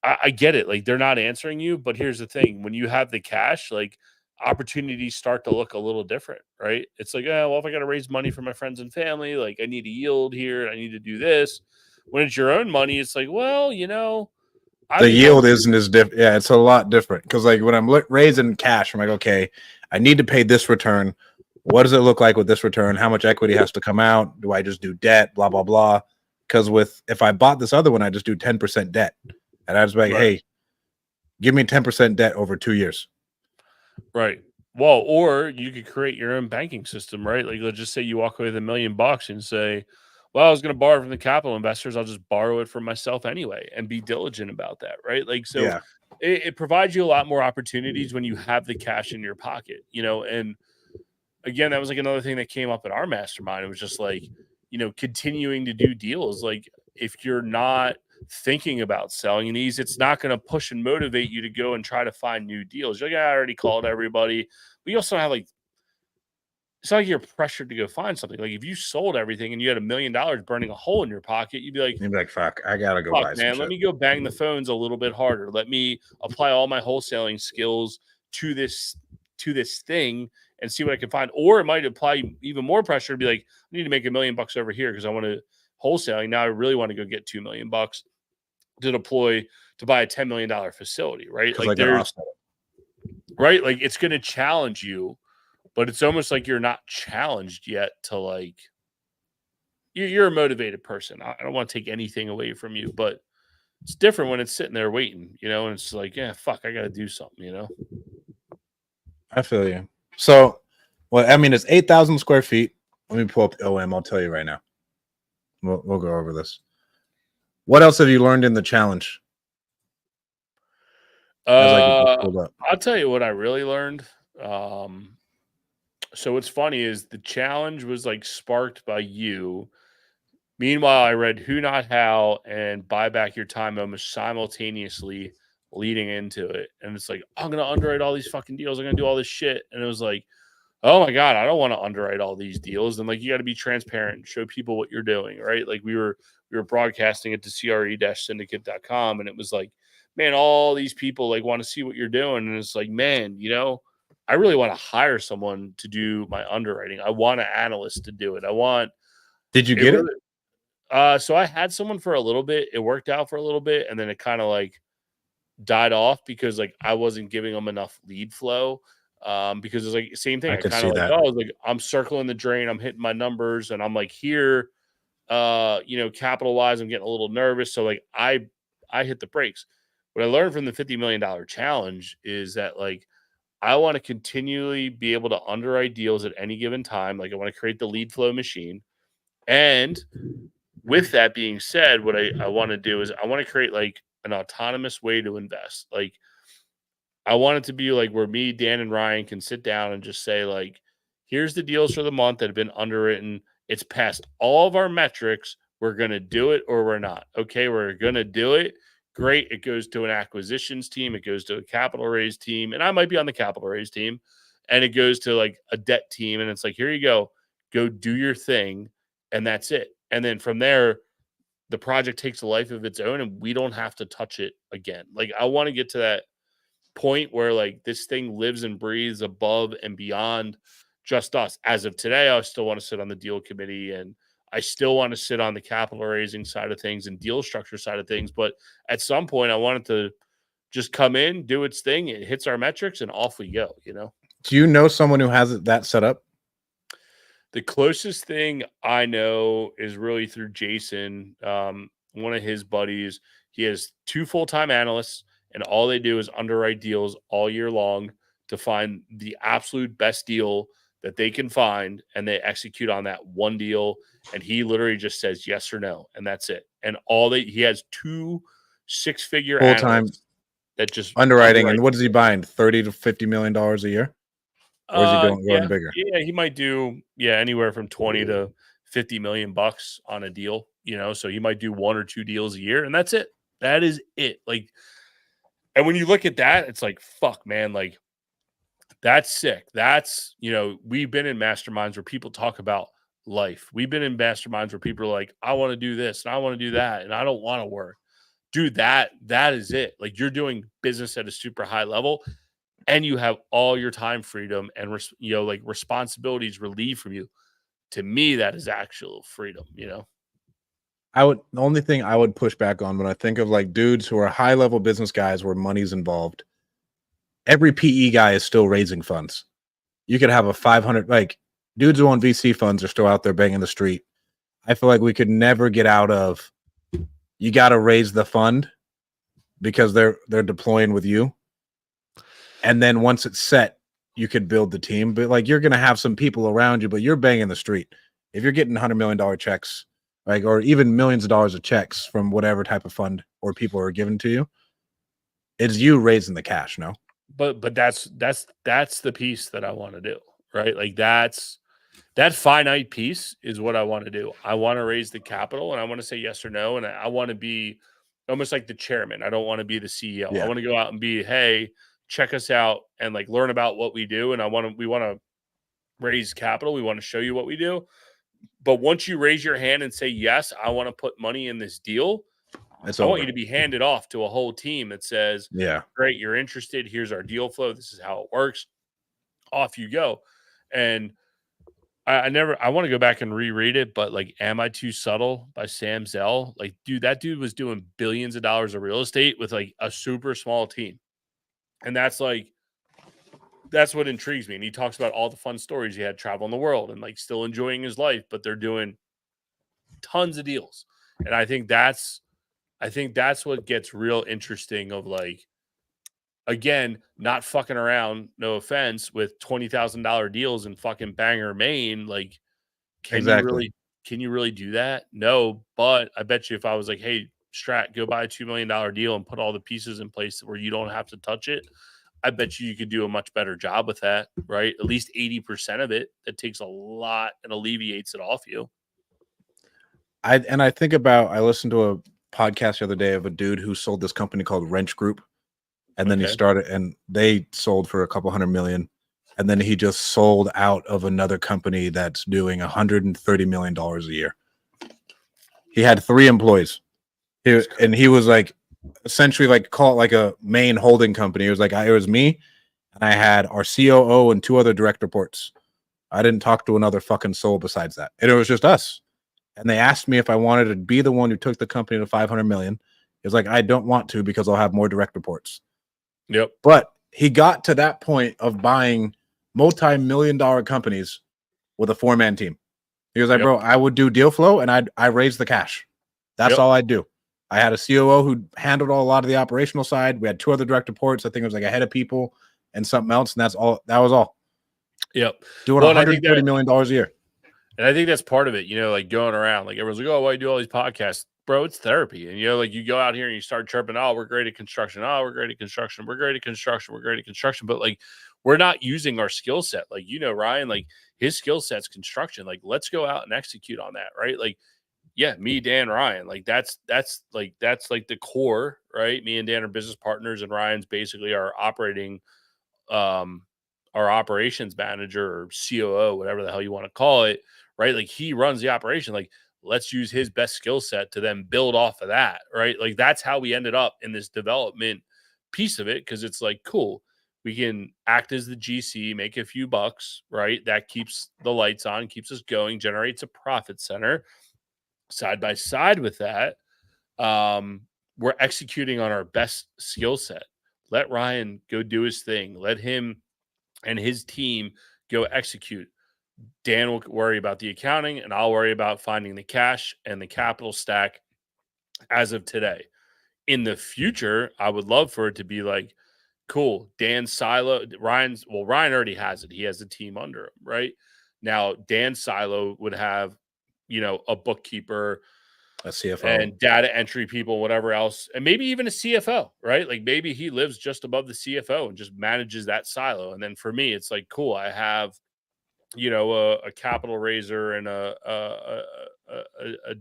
I get it. Like, they're not answering you, but here's the thing: when you have the cash, like, opportunities start to look a little different, right? It's like, well, if I got to raise money for my friends and family, like, I need a yield here, I need to do this. When it's your own money, it's like, well, the yield isn't as different. Yeah, it's a lot different. Because like when I'm raising cash, I'm like, okay, I need to pay this return. What does it look like with this return? How much equity has to come out? Do I just do debt? Blah blah blah. Because if I bought this other one, I just do 10% debt, and I was like, hey, give me 10% debt over 2 years. Right. Well, or you could create your own banking system, right? Like, let's just say you walk away with $1 million and say, well, I was going to borrow from the capital investors. I'll just borrow it from myself anyway, and be diligent about that, right? Like, so Yeah. it provides you a lot more opportunities when you have the cash in your pocket, and again, that was like another thing that came up in our mastermind. It was just like, continuing to do deals. Like, if you're not thinking about selling these, it's not going to push and motivate you to go and try to find new deals. You're like, I already called everybody. We also have like it's not like you're pressured to go find something. Like if you sold everything and you had $1 million burning a hole in your pocket, you'd be like, You'd be like, fuck, I gotta go fuck, buy some man, let shit. me go bang the phones a little bit harder. Let me apply all my wholesaling skills to this thing and see what I can find. Or it might apply even more pressure to be like, I need to make $1 million over here because I want to wholesaling. Now I really want to go get $2 million to deploy to buy a $10 million facility, right? Because Like I can there's offset it. right, like it's gonna challenge you, but it's almost like you're not challenged yet to like you're a motivated person. I don't want to take anything away from you, but it's different when it's sitting there waiting, and it's like, yeah, fuck, I got to do something. I feel you. So, well, I mean, it's 8,000 square feet. Let me pull up the OM. I'll tell you right now. We'll go over this. What else have you learned in the challenge? As I get this pulled up. I'll tell you what I really learned. So what's funny is the challenge was like sparked by you. Meanwhile, I read Who Not How and Buy Back Your Time almost simultaneously leading into it. And it's like, I'm going to underwrite all these fucking deals. I'm going to do all this shit. And it was like, oh my God, I don't want to underwrite all these deals. And like, you got to be transparent and show people what you're doing, right? Like we were broadcasting it to CRE-syndicate.com. And it was like, man, all these people like want to see what you're doing. And it's like, man, I really want to hire someone to do my underwriting. I want an analyst to do it. Did you get it? So I had someone for a little bit. It worked out for a little bit, and then it kind of like died off because like I wasn't giving them enough lead flow. Because it's like same thing. I I could kind see of like, that. oh, like I'm circling the drain, I'm hitting my numbers, and I'm like here, capital wise, I'm getting a little nervous. So like I hit the brakes. What I learned from the $50 million challenge is that like I want to continually be able to underwrite deals at any given time. Like I want to create the lead flow machine. And with that being said, what I want to do is I want to create like an autonomous way to invest. Like I want it to be like where me, Dan, and Ryan can sit down and just say, like, here's the deals for the month that have been underwritten. It's past all of our metrics. We're going to do it or we're not. Okay, we're going to do it. Great. It goes to an acquisitions team. It goes to a capital raise team. And I might be on the capital raise team. And it goes to like a debt team. And it's like, here you go. Go do your thing. And that's it. And then from there, the project takes a life of its own and we don't have to touch it again. Like I want to get to that point where like this thing lives and breathes above and beyond just us. As of today, I still want to sit on the deal committee and I still want to sit on the capital raising side of things and deal structure side of things. But at some point, I want it to just come in, do its thing. It hits our metrics and off we go, Do you know someone who has that set up? The closest thing I know is really through Jason, one of his buddies. He has 2 full-time analysts, and all they do is underwrite deals all year long to find the absolute best deal that they can find, and they execute on that one deal. And he literally just says yes or no, and that's it. And he has 2 six-figure Full-time analysts that just underwriting. underwrite. And what is he buying? $30 to $50 million a year? Or is he going bigger? Yeah, he might do anywhere from 20 to 50 million bucks on a deal, so he might do 1 or 2 deals a year and that's it. That is it. Like, and when you look at that, it's like, fuck, man, like that's sick. That's, we've been in masterminds where people talk about life. We've been in masterminds where people are like, I want to do this and I want to do that and I don't want to work. Dude, that is it. Like you're doing business at a super high level. And you have all your time freedom and like responsibilities relieved from you. To me, that is actual freedom. The only thing I would push back on when I think of like dudes who are high level business guys where money's involved, every PE guy is still raising funds. You could have a 500, like dudes who own VC funds are still out there banging the street. I feel like we could never get out of, you got to raise the fund because they're deploying with you. And then once it's set, you could build the team. But like you're going to have some people around you, but you're banging the street. If you're getting $100 million checks, like, or even millions of dollars of checks from whatever type of fund or people are given to you, it's you raising the cash, no? But that's the piece that I want to do, right? Like that finite piece is what I want to do. I want to raise the capital and I want to say yes or no. And I want to be almost like the chairman. I don't want to be the CEO. Yeah. I want to go out and be, hey, check us out and like learn about what we do. And we want to raise capital. We want to show you what we do. But once you raise your hand and say, yes, I want to put money in this deal, I want you to be handed off to a whole team that says, yeah, great, you're interested. Here's our deal flow. This is how it works. Off you go. And I want to go back and reread it, but like, Am I Too Subtle by Sam Zell? Like, dude, that dude was doing billions of dollars of real estate with like a super small team. And that's what intrigues me. And he talks about all the fun stories he had traveling the world and like still enjoying his life, but they're doing tons of deals. And I think that's what gets real interesting of like, again, not fucking around, no offense, with $20,000 deals in fucking Bangor, Maine. Like, can you really do that? No, but I bet you if I was like, hey, Strat, go buy a $2 million deal and put all the pieces in place where you don't have to touch it, I bet you could do a much better job with that, right? At least 80% of it. That takes a lot and alleviates it off you. I listened to a podcast the other day of a dude who sold this company called Wrench Group. And then he started, and they sold for a couple $100 million. And then he just sold out of another company that's doing $130 million a year. He had 3 employees. He was like, essentially like call it like a main holding company. It was like, it was me, and I had our COO and 2 other direct reports. I didn't talk to another fucking soul besides that. And it was just us. And they asked me if I wanted to be the one who took the company to 500 million. It was like, I don't want to, because I'll have more direct reports. Yep. But he got to that point of buying multi-million-dollar companies with a 4-man team. He was like, bro, I would do deal flow and I raise the cash. That's all I'd do. I had a COO who handled a lot of the operational side. We had 2 other direct reports. I think it was like a head of people and something else. And that's all. That was all. Yep. Doing $130 million a year. And I think that's part of it, like going around, like everyone's like, oh, why do you do all these podcasts? Bro, it's therapy. And, like you go out here and you start chirping, oh, we're great at construction. Oh, we're great at construction. We're great at construction. We're great at construction. But like, we're not using our skill set. Like, Ryan, like his skill set's construction. Like, let's go out and execute on that. Right. Like, yeah, me, Dan, Ryan, like that's like the core, right? Me and Dan are business partners, and Ryan's basically our operations manager or COO, whatever the hell you want to call it. Right. Like he runs the operation. Like, let's use his best skill set to then build off of that. Right. Like that's how we ended up in this development piece of it. Cause it's like, cool, we can act as the GC, make a few bucks, right? That keeps the lights on, keeps us going, generates a profit center. Side by side with that, we're executing on our best skill set. Let Ryan go do his thing. Let him and his team go execute. Dan will worry about the accounting, and I'll worry about finding the cash and the capital stack as of today. In the future, I would love for it to be like, cool, Dan's silo, Ryan already has it. He has a team under him, right? Now, Dan's silo would have, a bookkeeper, a CFO, and data entry people, whatever else, and maybe even a CFO, right? Like maybe he lives just above the CFO and just manages that silo. And then for me, it's like, cool, I have, a capital raiser and a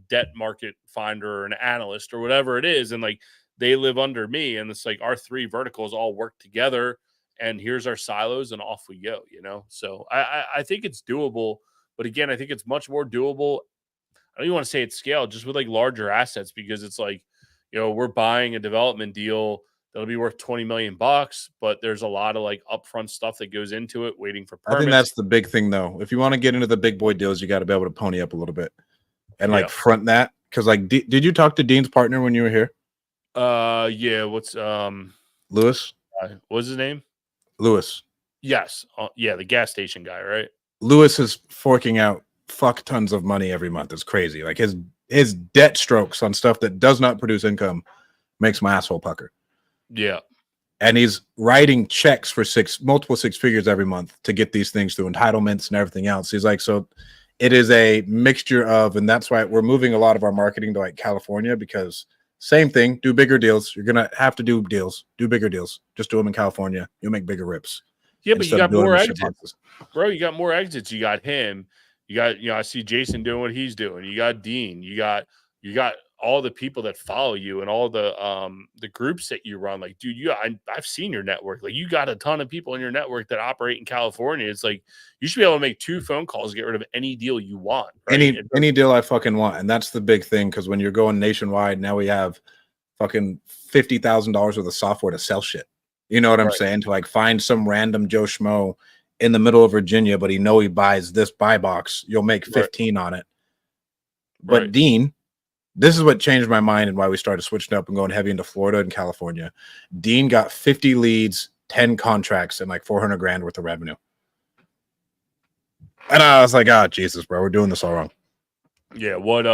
debt market finder or an analyst or whatever it is. And like, they live under me, and it's like our 3 verticals all work together, and here's our silos and off we go, So I think it's doable, but again, I think it's much more doable. I don't even want to say it's scale, just with like larger assets, because it's like, we're buying a development deal that'll be worth $20 million, but there's a lot of like upfront stuff that goes into it, waiting for permits. I think that's the big thing, though. If you want to get into the big boy deals, you got to be able to pony up a little bit and like front that. Because like, did you talk to Dean's partner when you were here? Yeah. What's Lewis? What's his name? Lewis. Yes. Yeah, the gas station guy, right? Lewis is forking out fuck tons of money every month. It's crazy. Like his debt strokes on stuff that does not produce income makes my asshole pucker. Yeah. And he's writing checks for multiple 6 figures every month to get these things through entitlements and everything else. He's like, so it is a mixture of, and that's why we're moving a lot of our marketing to like California, because same thing, do bigger deals. You're going to have to do deals, do bigger deals. Just do them in California. You'll make bigger rips. Yeah, but you got more exits. Bro, you got more exits. You got him. You got, I see Jason doing what he's doing. You got Dean. You got all the people that follow you and all the groups that you run. Like, dude, I've seen your network. Like, you got a ton of people in your network that operate in California. It's like you should be able to make 2 phone calls, get rid of any deal you want, right? Any deal I fucking want, and that's the big thing, because when you're going nationwide, now we have fucking $50,000 worth of software to sell shit. You know what I'm saying? To like find some random Joe Schmo in the middle of Virginia, but he buys this buy box, you'll make 15 on it. But Dean, this is what changed my mind and why we started switching up and going heavy into Florida and California. Dean got 50 leads, 10 contracts, and like 400 grand worth of revenue. And I was like, oh, Jesus, bro, we're doing this all wrong. Yeah. What,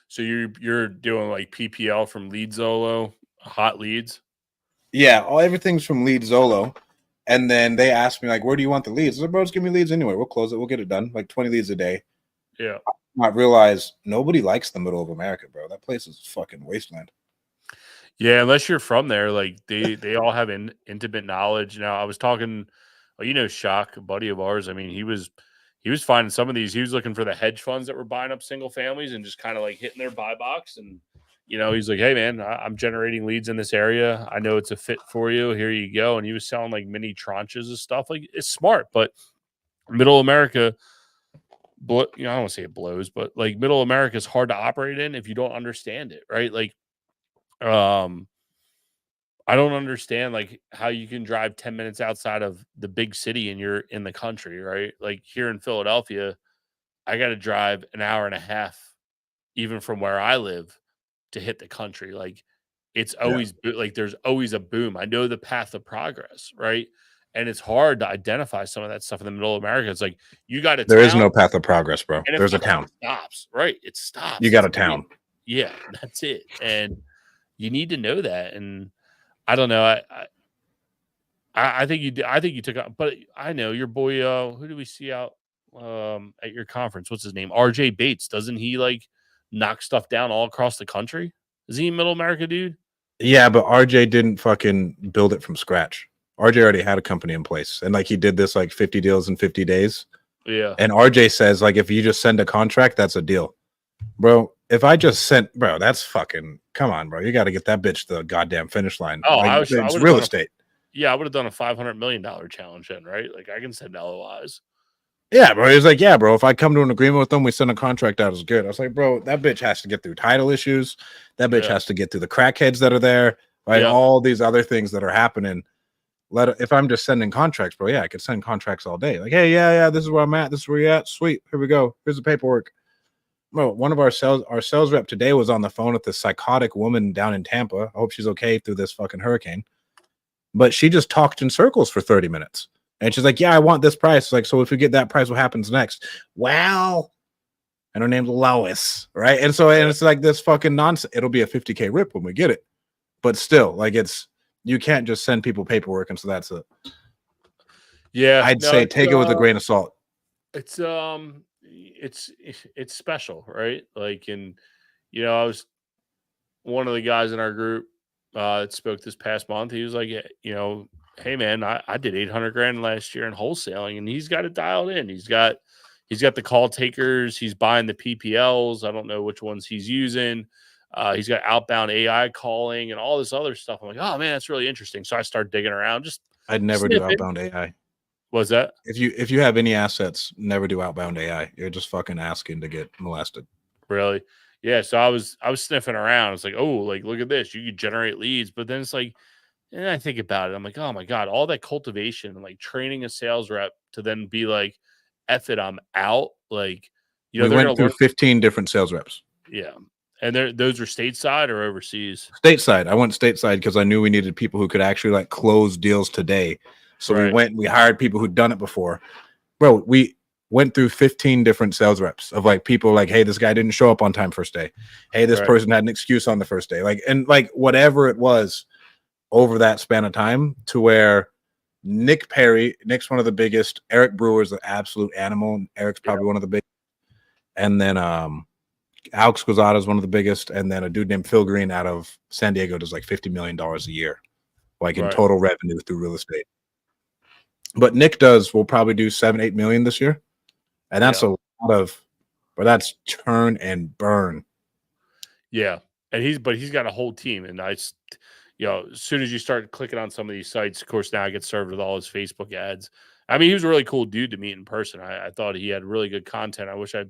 so you're doing like PPL from Lead Zolo, hot leads? Yeah. Everything's from Lead Zolo. And then they asked me, like, where do you want the leads? I said, bro, just give me leads anywhere. We'll close it. We'll get it done. Like 20 leads a day. Yeah. I realized nobody likes the middle of America, bro. That place is fucking wasteland. Yeah, unless you're from there, like they all have intimate knowledge. Now, I was talking, Shock, a buddy of ours. I mean, he was finding some of these. He was looking for the hedge funds that were buying up single families and just kind of like hitting their buy box. And he's like, hey man, I'm generating leads in this area. I know it's a fit for you. Here you go. And he was selling like mini tranches of stuff. Like, it's smart, but middle America, I don't want to say it blows, but like middle America is hard to operate in if you don't understand it, right? Like, I don't understand like how you can drive 10 minutes outside of the big city and you're in the country, right? Like here in Philadelphia, I got to drive an hour and a half, even from where I live, to hit the country. Like it's always like there's always a boom. I know the path of progress, right? And it's hard to identify some of that stuff in the middle of America. It's like you got a There is no path of progress, bro. There's a town. It stops, right? It stops. You got a town. Yeah, that's it. And you need to know that. And I don't know. I think you took out, but I know your boy. Who do we see out at your conference? What's his name? RJ Bates. Doesn't he like knock stuff down all across the country? Is he a middle America dude? Yeah, but RJ didn't fucking build it from scratch. RJ already had a company in place, and like he did this like 50 deals in 50 days. Yeah. And RJ says like if you just send a contract, that's a deal, bro. If I just sent, bro, that's fucking, come on, bro. You got to get that bitch to the goddamn finish line. Oh, like, it's real estate. I would have done a $500 million challenge then, right? Like I can send LOIs. Yeah, bro. He's like, yeah, bro. If I come to an agreement with them, we send a contract out as good. I was like, bro, that bitch has to get through title issues. That bitch has to get through the crackheads that are there, right? All these other things that are happening. If I'm just sending contracts, bro, I could send contracts all day. Like, hey, yeah, this is where I'm at. This is where you're at. Sweet. Here we go. Here's the paperwork. Bro, one of our sales rep today was on the phone with this psychotic woman down in Tampa. I hope she's okay through this fucking hurricane. But she just talked in circles for 30 minutes. And she's like, yeah, I want this price. Like, so if we get that price, what happens next? Well, and her name's Lois, right? And so and it's like this fucking nonsense. It'll be a 50K rip when we get it. But still, like you can't just send people paperwork. And so that's it. Yeah. I'd say take it with a grain of salt. It's special, right? Like, and I was one of the guys in our group that spoke this past month. He was like, hey man, I did 800 grand last year in wholesaling, and he's got it dialed in. He's got the call takers. He's buying the PPLs. I don't know which ones he's using. He's got outbound AI calling and all this other stuff. I'm like, oh man, that's really interesting. So I started digging around. I'd never do outbound AI. What's that? If you have any assets, never do outbound AI. You're just fucking asking to get molested. Really? Yeah. So I was sniffing around. It's like, oh, like look at this. You could generate leads, but then it's like, and I think about it. I'm like, oh my god, all that cultivation and like training a sales rep to then be like, F it, I'm out. Like, we went through 15 different sales reps. Yeah. And those are stateside or overseas? Stateside. I went stateside because I knew we needed people who could actually like close deals today. So we hired people who'd done it before. Bro, we went through 15 different sales reps of like people like, hey, this guy didn't show up on time first day. Hey, this person had an excuse on the first day. Like, and like whatever it was over that span of time, to where Nick's one of the biggest. Eric Brewer's an absolute animal. Eric's probably one of the biggest. And then Alex Quezada is one of the biggest. And then a dude named Phil Green out of San Diego does like $50 million a year, like in total revenue through real estate. But Nick will probably do 7-8 million this year. And that's a lot of, but that's turn and burn. Yeah. And he's got a whole team. And as soon as you start clicking on some of these sites, of course, now I get served with all his Facebook ads. I mean, he was a really cool dude to meet in person. I thought he had really good content. I wish I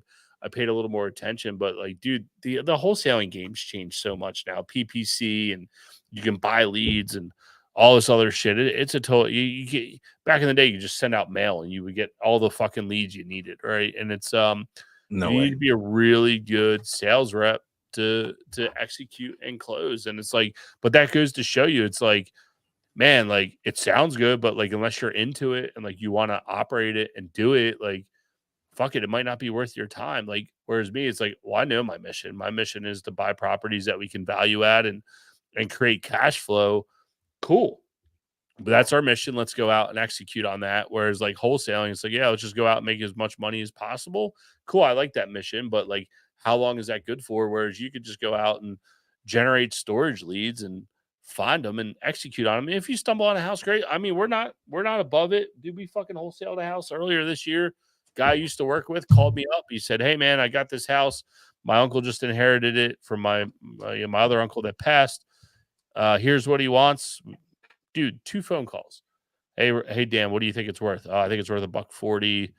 paid a little more attention, but like, dude, the wholesaling game's changed so much now. PPC, and you can buy leads and all this other shit. It's a total. You get, back in the day, you just send out mail and you would get all the fucking leads you needed, right? And it's No you way. need to be a really good sales rep to execute and close. And it's like, but that goes to show you, it's like, man, like it sounds good, but like unless you're into it and like you want to operate it and do it, like fuck it, it might not be worth your time. Like, whereas me, it's like, well, I know my mission. My mission is to buy properties that we can value add and create cash flow. Cool. But that's our mission. Let's go out and execute on that. Whereas like wholesaling, it's like, yeah, let's just go out and make as much money as possible. Cool. I like that mission, but like, how long is that good for? Whereas you could just go out and generate storage leads and find them and execute on them. And if you stumble on a house, great. I mean, we're not above it. Did we fucking wholesale a house earlier this year? Guy I used to work with called me up. He said, "Hey man, I got this house. My uncle just inherited it from my other uncle that passed. Here's what he wants." Dude, 2 phone calls. Hey Dan, what do you think it's worth? I think it's worth $140,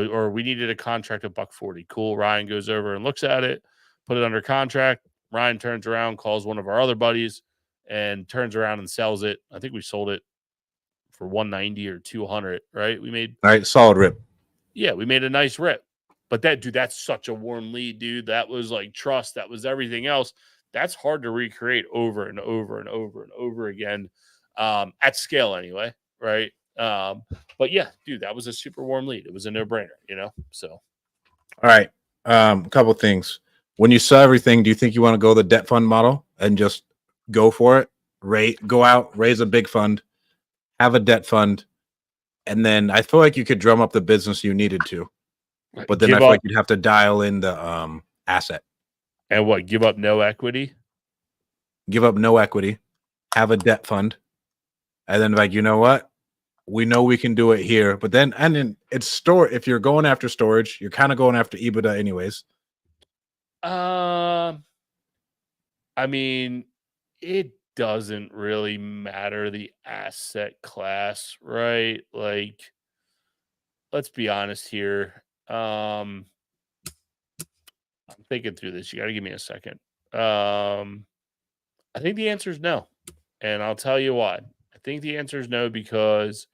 or we needed a contract of $140. Cool. Ryan goes over and looks at it, put it under contract. Ryan turns around, calls one of our other buddies, and turns around and sells it. I think we sold it for 190 or 200, right? We made All right, solid rip. Yeah, we made a nice rip. But that's such a warm lead, dude. That was like trust. That was everything else. That's hard to recreate over and over and over and over again, at scale anyway, right? But yeah, dude, that was a super warm lead. It was a no-brainer, So, all right, a couple things. When you saw everything, do you think you want to go the debt fund model and just go for it? Go out, raise a big fund, have a debt fund, and then I feel like you could drum up the business you needed to. But then I feel like you'd have to dial in the asset. And what? Give up no equity? Give up no equity, have a debt fund, and then like, you know what? We know we can do it here. But then, and then it's if you're going after storage, you're kind of going after EBITDA anyways. I mean, it doesn't really matter the asset class, right? Like, let's be honest here. I'm thinking through this. You got to give me a second. I think the answer is no. And I'll tell you why. I think the answer is no because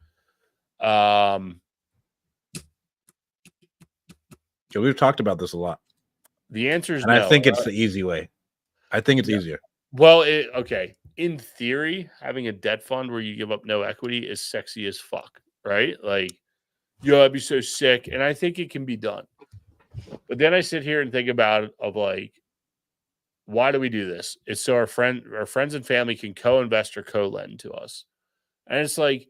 we've talked about this a lot. The answer is no. I think it's the easy way. I think it's easier. Well, okay. In theory, having a debt fund where you give up no equity is sexy as fuck, right? Like, I'd be so sick. And I think it can be done. But then I sit here and think about like, why do we do this? It's so our friends and family can co-invest or co-lend to us. And it's like,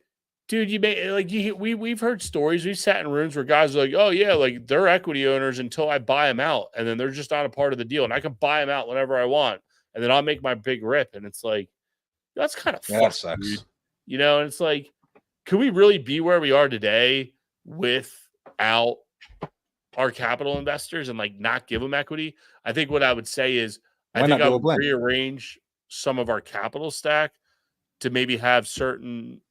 dude, we've heard stories. We've sat in rooms where guys are like, oh yeah, like they're equity owners until I buy them out, and then they're just not a part of the deal, and I can buy them out whenever I want, and then I'll make my big rip. And it's like, that's kind of that sucks, dude. And it's like, can we really be where we are today without our capital investors and like not give them equity? I think what I would say is, I think I would rearrange some of our capital stack to maybe have certain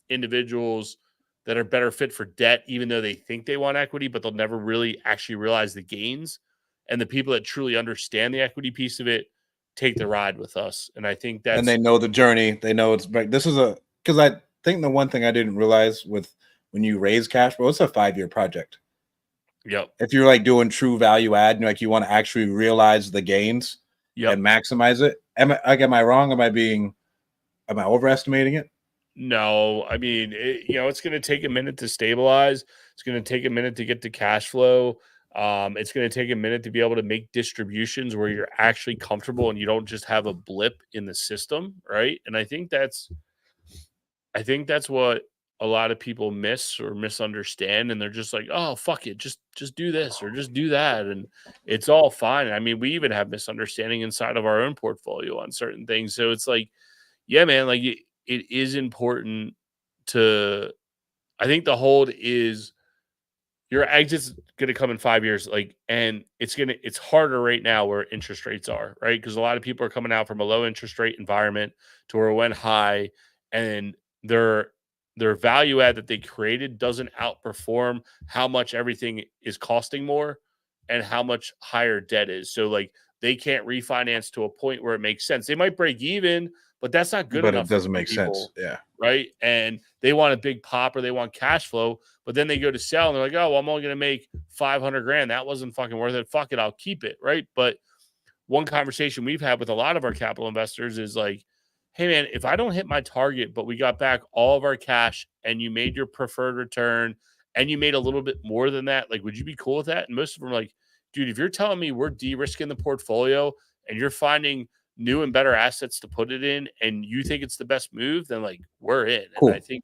individuals that are better fit for debt, even though they think they want equity, but they'll never really actually realize the gains. And the people that truly understand the equity piece of it take the ride with us. And I think that's, and they know the journey. They know it's this is because I think the one thing I didn't realize with when you raise cash, well, it's a 5-year project. Yep. If you're like doing true value add and like you want to actually realize the gains and maximize it. Am I wrong? Am I overestimating it? No, I mean, it's going to take a minute to stabilize. It's going to take a minute to get to cash flow. It's going to take a minute to be able to make distributions where you're actually comfortable and you don't just have a blip in the system, right? And I think that's what a lot of people miss or misunderstand, and they're just like, oh, fuck it, just do this or just do that, and it's all fine. I mean, we even have misunderstanding inside of our own portfolio on certain things. So it's like, yeah, man, like it is important to, I think the hold is your exit's going to come in 5 years. Like, and it's harder right now where interest rates are, right? Because a lot of people are coming out from a low interest rate environment to where it went high, and their value add that they created doesn't outperform how much everything is costing more and how much higher debt is. So like they can't refinance to a point where it makes sense. They might break even, but that's not good But it enough for doesn't some make sense. people, Yeah. right? And they want a big pop or they want cash flow, but then they go to sell and they're like, oh, well, I'm only going to make 500 grand. That wasn't fucking worth it. Fuck it. I'll keep it. Right. But one conversation we've had with a lot of our capital investors is like, hey, man, if I don't hit my target, but we got back all of our cash and you made your preferred return and you made a little bit more than that, like, would you be cool with that? And most of them are like, dude, if you're telling me we're de-risking the portfolio and you're finding new and better assets to put it in and you think it's the best move, then like we're in. And I Cool. think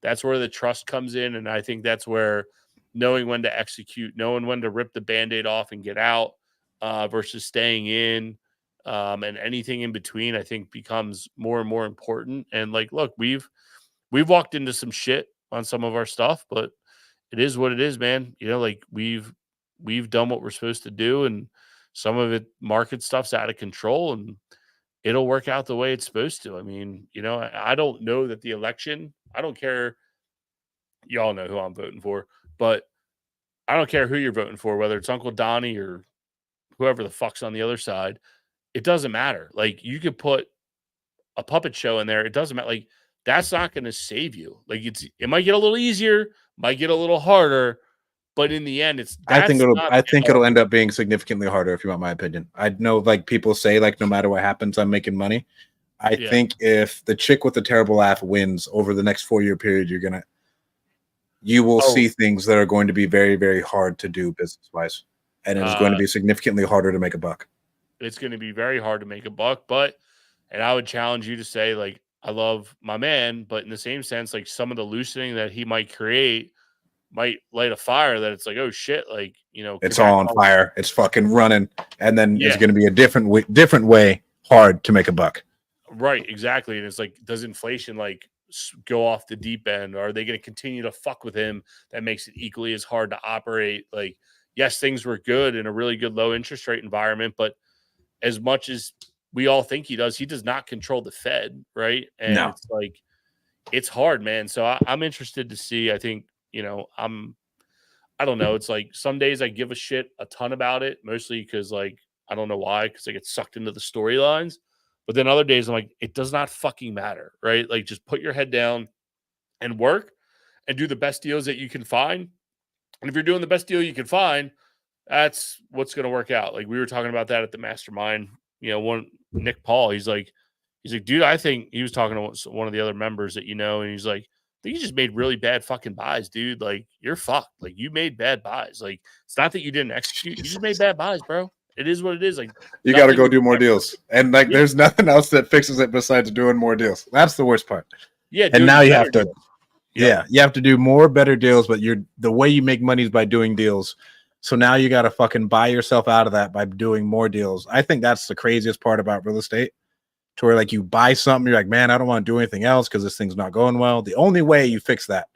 that's where the trust comes in. And I think that's where knowing when to execute, knowing when to rip the Band-Aid off and get out versus staying in and anything in between, I think becomes more and more important. And like, look, we've walked into some shit on some of our stuff, but it is what it is, man. You know, like we've done what we're supposed to do, and some of it market stuff's out of control, and it'll work out the way it's supposed to. I mean, you know, I don't know that the election, I don't care. Y'all know who I'm voting for, but I don't care who you're voting for, whether it's Uncle Donnie or whoever the fuck's on the other side. It doesn't matter. Like you could put a puppet show in there. It doesn't matter. Like that's not going to save you. Like it might get a little easier, might get a little harder, but in the end, I think that's it'll not I the think end all. it'll end up being significantly harder if you want my opinion. I know like people say like no matter what happens, I'm making money. I Yeah. think if the chick with the terrible laugh wins over the next 4-year period, you will see things that are going to be very, very hard to do business wise. And it is going to be significantly harder to make a buck. It's going to be very hard to make a buck, and I would challenge you to say, like, I love my man, but in the same sense, like some of the loosening that he might create might light a fire that it's like, oh shit, like, you know, It's all on fire. It's fucking running. And then it's going to be a different way hard to make a buck. Right, exactly. And it's like, does inflation like go off the deep end? Or are they going to continue to fuck with him? That makes it equally as hard to operate. Like, yes, things were good in a really good low interest rate environment, but as much as we all think he does not control the Fed, right? And No. it's like, it's hard, man. So I'm interested to see. I think, you know, I don't know. It's like some days I give a shit a ton about it, mostly because like I don't know why, because I get sucked into the storylines. But then other days I'm like, it does not fucking matter, right? Like just put your head down and work and do the best deals that you can find. And if you're doing the best deal you can find, that's what's going to work out. Like we were talking about that at the mastermind. You know, one Nick Paul, he's like, dude, I think he was talking to one of the other members that you know, and he's like, I think you just made really bad fucking buys, dude. Like you're fucked. Like you made bad buys. Like it's not that you didn't execute. You just made bad buys, bro. It is what it is. Like you got to go do more deals, and like there's nothing else that fixes it besides doing more deals. That's the worst part. Yeah, and now you have to. Deals. Yeah, you have to do more better deals, but the way you make money is by doing deals. So now you got to fucking buy yourself out of that by doing more deals. I think that's the craziest part about real estate, to where like you buy something, you're like, man, I don't want to do anything else because this thing's not going well. The only way you fix that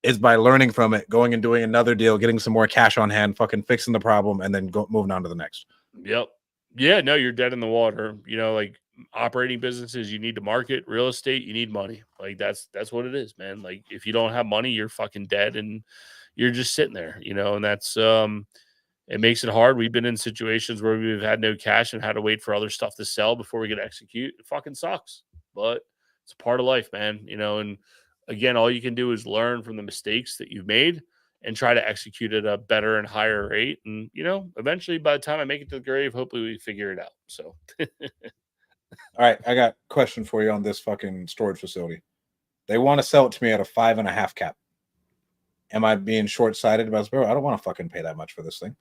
is by learning from it, going and doing another deal, getting some more cash on hand, fucking fixing the problem, and then moving on to the next. Yep. Yeah, no, you're dead in the water. You know, like operating businesses, you need to market. Real estate, you need money. Like that's what it is, man. Like if you don't have money, you're fucking dead and you're just sitting there, you know, and that's it makes it hard. We've been in situations where we've had no cash and had to wait for other stuff to sell before we could execute. It fucking sucks, but it's a part of life, man. You know, and again, all you can do is learn from the mistakes that you've made and try to execute at a better and higher rate. And, you know, eventually by the time I make it to the grave, hopefully we figure it out. So, all right, I got a question for you on this fucking storage facility. They want to sell it to me at a 5.5 cap. Am I being short-sighted about this? Bro, I don't want to fucking pay that much for this thing.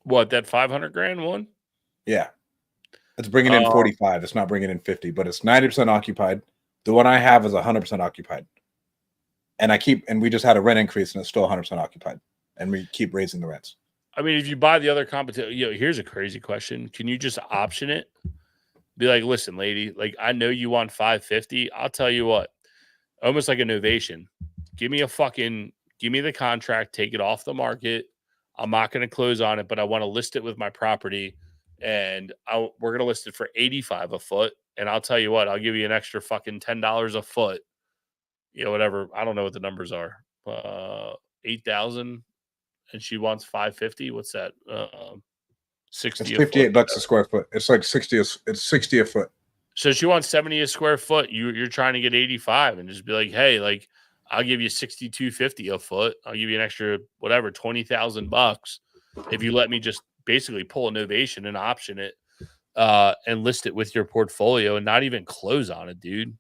What, that 500 grand one? Yeah. It's bringing in 45. It's not bringing in 50, but it's 90% occupied. The one I have is 100% occupied. And we just had a rent increase and it's still 100% occupied. And we keep raising the rents. I mean, if you buy the other competition, you know, here's a crazy question. Can you just option it? Be like, listen, lady, like I know you want 550. I'll tell you what, almost like a novation. Give me give me the contract, take it off the market. I'm not going to close on it, but I want to list it with my property, and we're going to list it for $85 a foot. And I'll tell you what, I'll give you an extra fucking $10 a foot. You know, whatever. I don't know what the numbers are. 8,000, and she wants 550. What's that? 60. It's $58 a square foot. It's like 60. It's 60 a foot. So she wants 70 a square foot. You're trying to get 85, and just be like, hey, like I'll give you 62.50 a foot. I'll give you an extra whatever $20,000 if you let me just basically pull a novation and option it and list it with your portfolio and not even close on it, dude.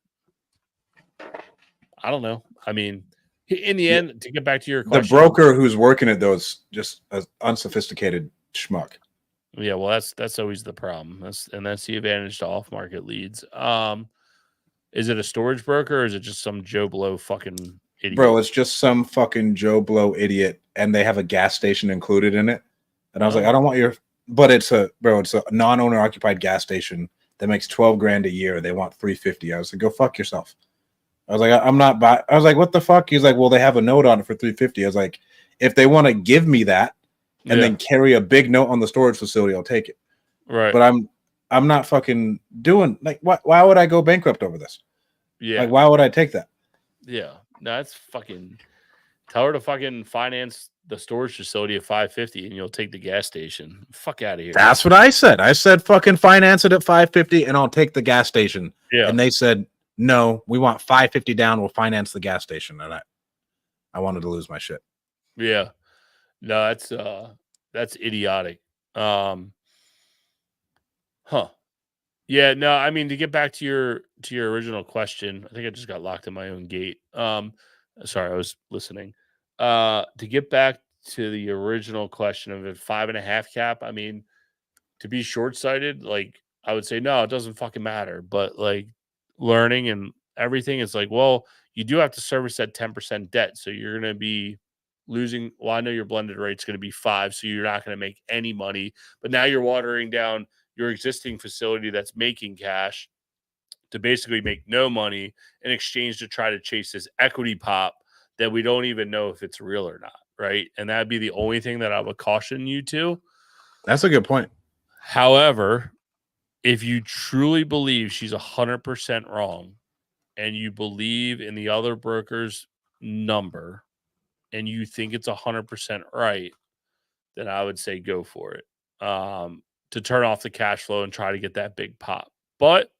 I don't know. I mean, in the end, to get back to your question, the broker who's working it though is just an unsophisticated schmuck. Yeah, well, that's always the problem. That's the advantage to off market leads. Is it a storage broker or is it just some Joe Blow fucking idiot? Bro, it's just some fucking Joe Blow idiot, and they have a gas station included in it. And I was like, I don't want your, but it's a non-owner occupied gas station that makes $12,000 a year. They want $350. I was like, go fuck yourself. I was like, I'm not buy. I was like, what the fuck? He's like, well, they have a note on it for $350. I was like, if they want to give me that and then carry a big note on the storage facility, I'll take it. Right. But I'm not fucking doing like why would I go bankrupt over this? Yeah. Like, why would I take that? Yeah. No, that's fucking tell her to fucking finance the storage facility at $550 and you'll take the gas station. Fuck out of here. That's what I said. I said fucking finance it at $550 and I'll take the gas station. Yeah. And they said, no, we want $550 down. We'll finance the gas station. And I wanted to lose my shit. Yeah. No, that's idiotic. Yeah, no, I mean, to get back to your original question, I think I just got locked in my own gate. Sorry, I was listening. To get back to the original question of a 5.5 cap, I mean, to be short-sighted, like I would say, no, it doesn't fucking matter. But like learning and everything, it's like, well, you do have to service that 10% debt. So you're gonna be losing. Well, I know your blended rate's going to be 5, so you're not going to make any money. But now you're watering down your existing facility that's making cash to basically make no money in exchange to try to chase this equity pop that we don't even know if it's real or not, right? And that'd be the only thing that I would caution you to. That's a good point. However, if you truly believe she's 100% wrong and you believe in the other broker's number, and you think it's 100% right, then I would say go for it to turn off the cash flow and try to get that big pop. But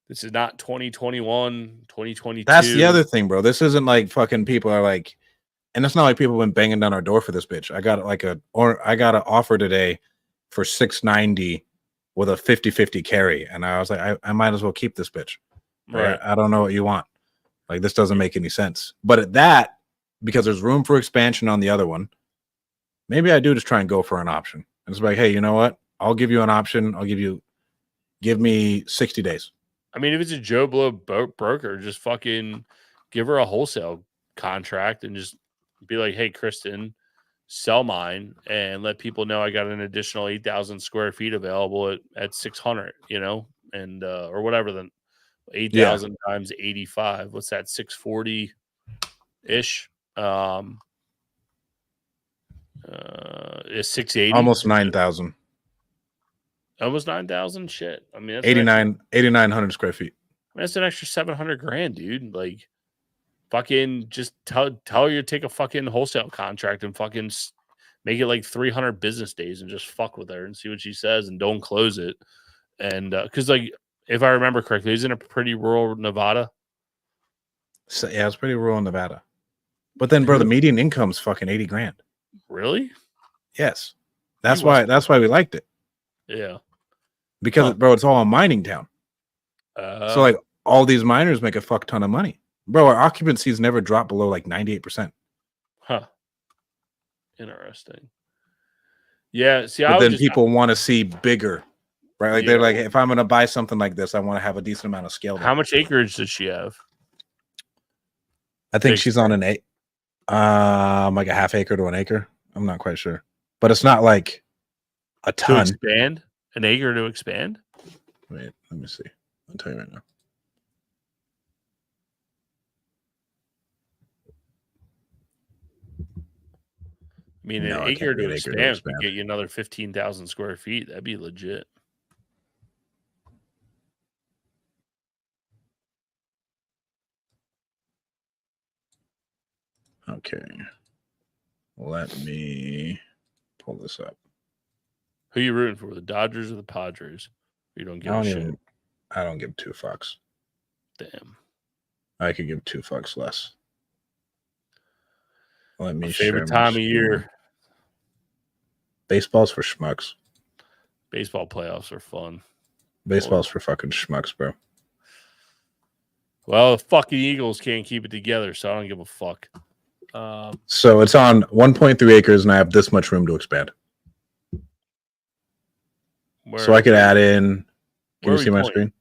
this is not 2021, 2022. That's the other thing, bro. This isn't like fucking people are like, and it's not like people have been banging down our door for this bitch. I got an offer today for $690 with a 50-50 carry. And I was like, I might as well keep this bitch. Right. I don't know what you want. Like, this doesn't make any sense. But at that, because there's room for expansion on the other one, maybe I do just try and go for an option. And it's like, hey, you know what? I'll give you an option. Give me 60 days. I mean, if it's a Joe Blow broker, just fucking give her a wholesale contract and just be like, hey, Kristen, sell mine and let people know I got an additional 8,000 square feet available at 600, you know, and or whatever, then 8,000 times 85. What's that? 640 ish. Is 680 almost 9,000. Almost 9,000. Shit. I mean, that's 8,900 square feet. I mean, that's an extra $700,000, dude. Like, fucking just tell her you take a fucking wholesale contract and fucking make it like 300 business days and just fuck with her and see what she says and don't close it. And because like, if I remember correctly, isn't it pretty rural Nevada? So, yeah, it's pretty rural Nevada. But then, bro, the median income's fucking $80,000. Really? Yes. That's why we liked it. Yeah. Because bro, it's all a mining town. So like all these miners make a fuck ton of money. Bro, our occupancy's never dropped below like 98%. Huh. Interesting. Yeah. See, but then people want to see bigger, right? Like they're like, if I'm gonna buy something like this, I want to have a decent amount of scale. How much acreage does she have? I think she's on an like a half acre to an acre. I'm not quite sure, but it's not like a ton. To expand an acre to expand. Wait, let me see. I'll tell you right now. I mean, No, an it can't acre be to an acre to expand could expand. get you another 15,000 square feet. That'd be legit. Okay. Let me pull this up. Who you rooting for, the Dodgers or the Padres? You don't give a shit. I don't give 2 fucks. Damn. I could give 2 fucks less. Let me My share favorite my time of screen. year. Baseball's for schmucks. Baseball playoffs are fun. Baseball's for fucking schmucks, bro. Well, the fucking Eagles can't keep it together, so I don't give a fuck. So it's on 1.3 acres, and I have this much room to expand. So I could add in. Can you see my screen?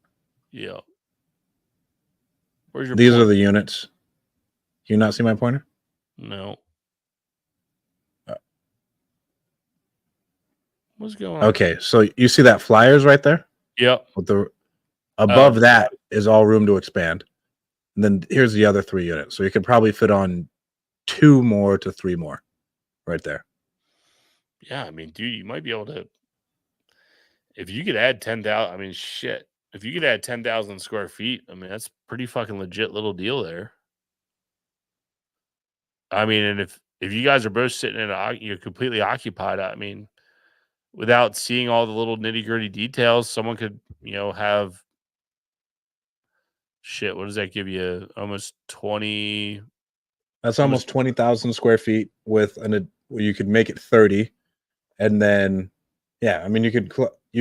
Yeah. Where's your These pointer? are the units. Can you not see my pointer? No. What's going on? Okay, so you see that flyers right there? Yep. With the above that is all room to expand. And then here's the other 3 units. So you could probably fit on 2 more to 3 more right there. Yeah, I mean, dude, you might be able to, if you could add 10,000, I mean, shit. If you could add 10,000 square feet, I mean, that's pretty fucking legit little deal there. I mean, and if you guys are both sitting you're completely occupied, I mean, without seeing all the little nitty gritty details, someone could, have shit. What does that give you? Almost 20. That's almost 20,000 square feet you could make it 30. And then, yeah, I mean, you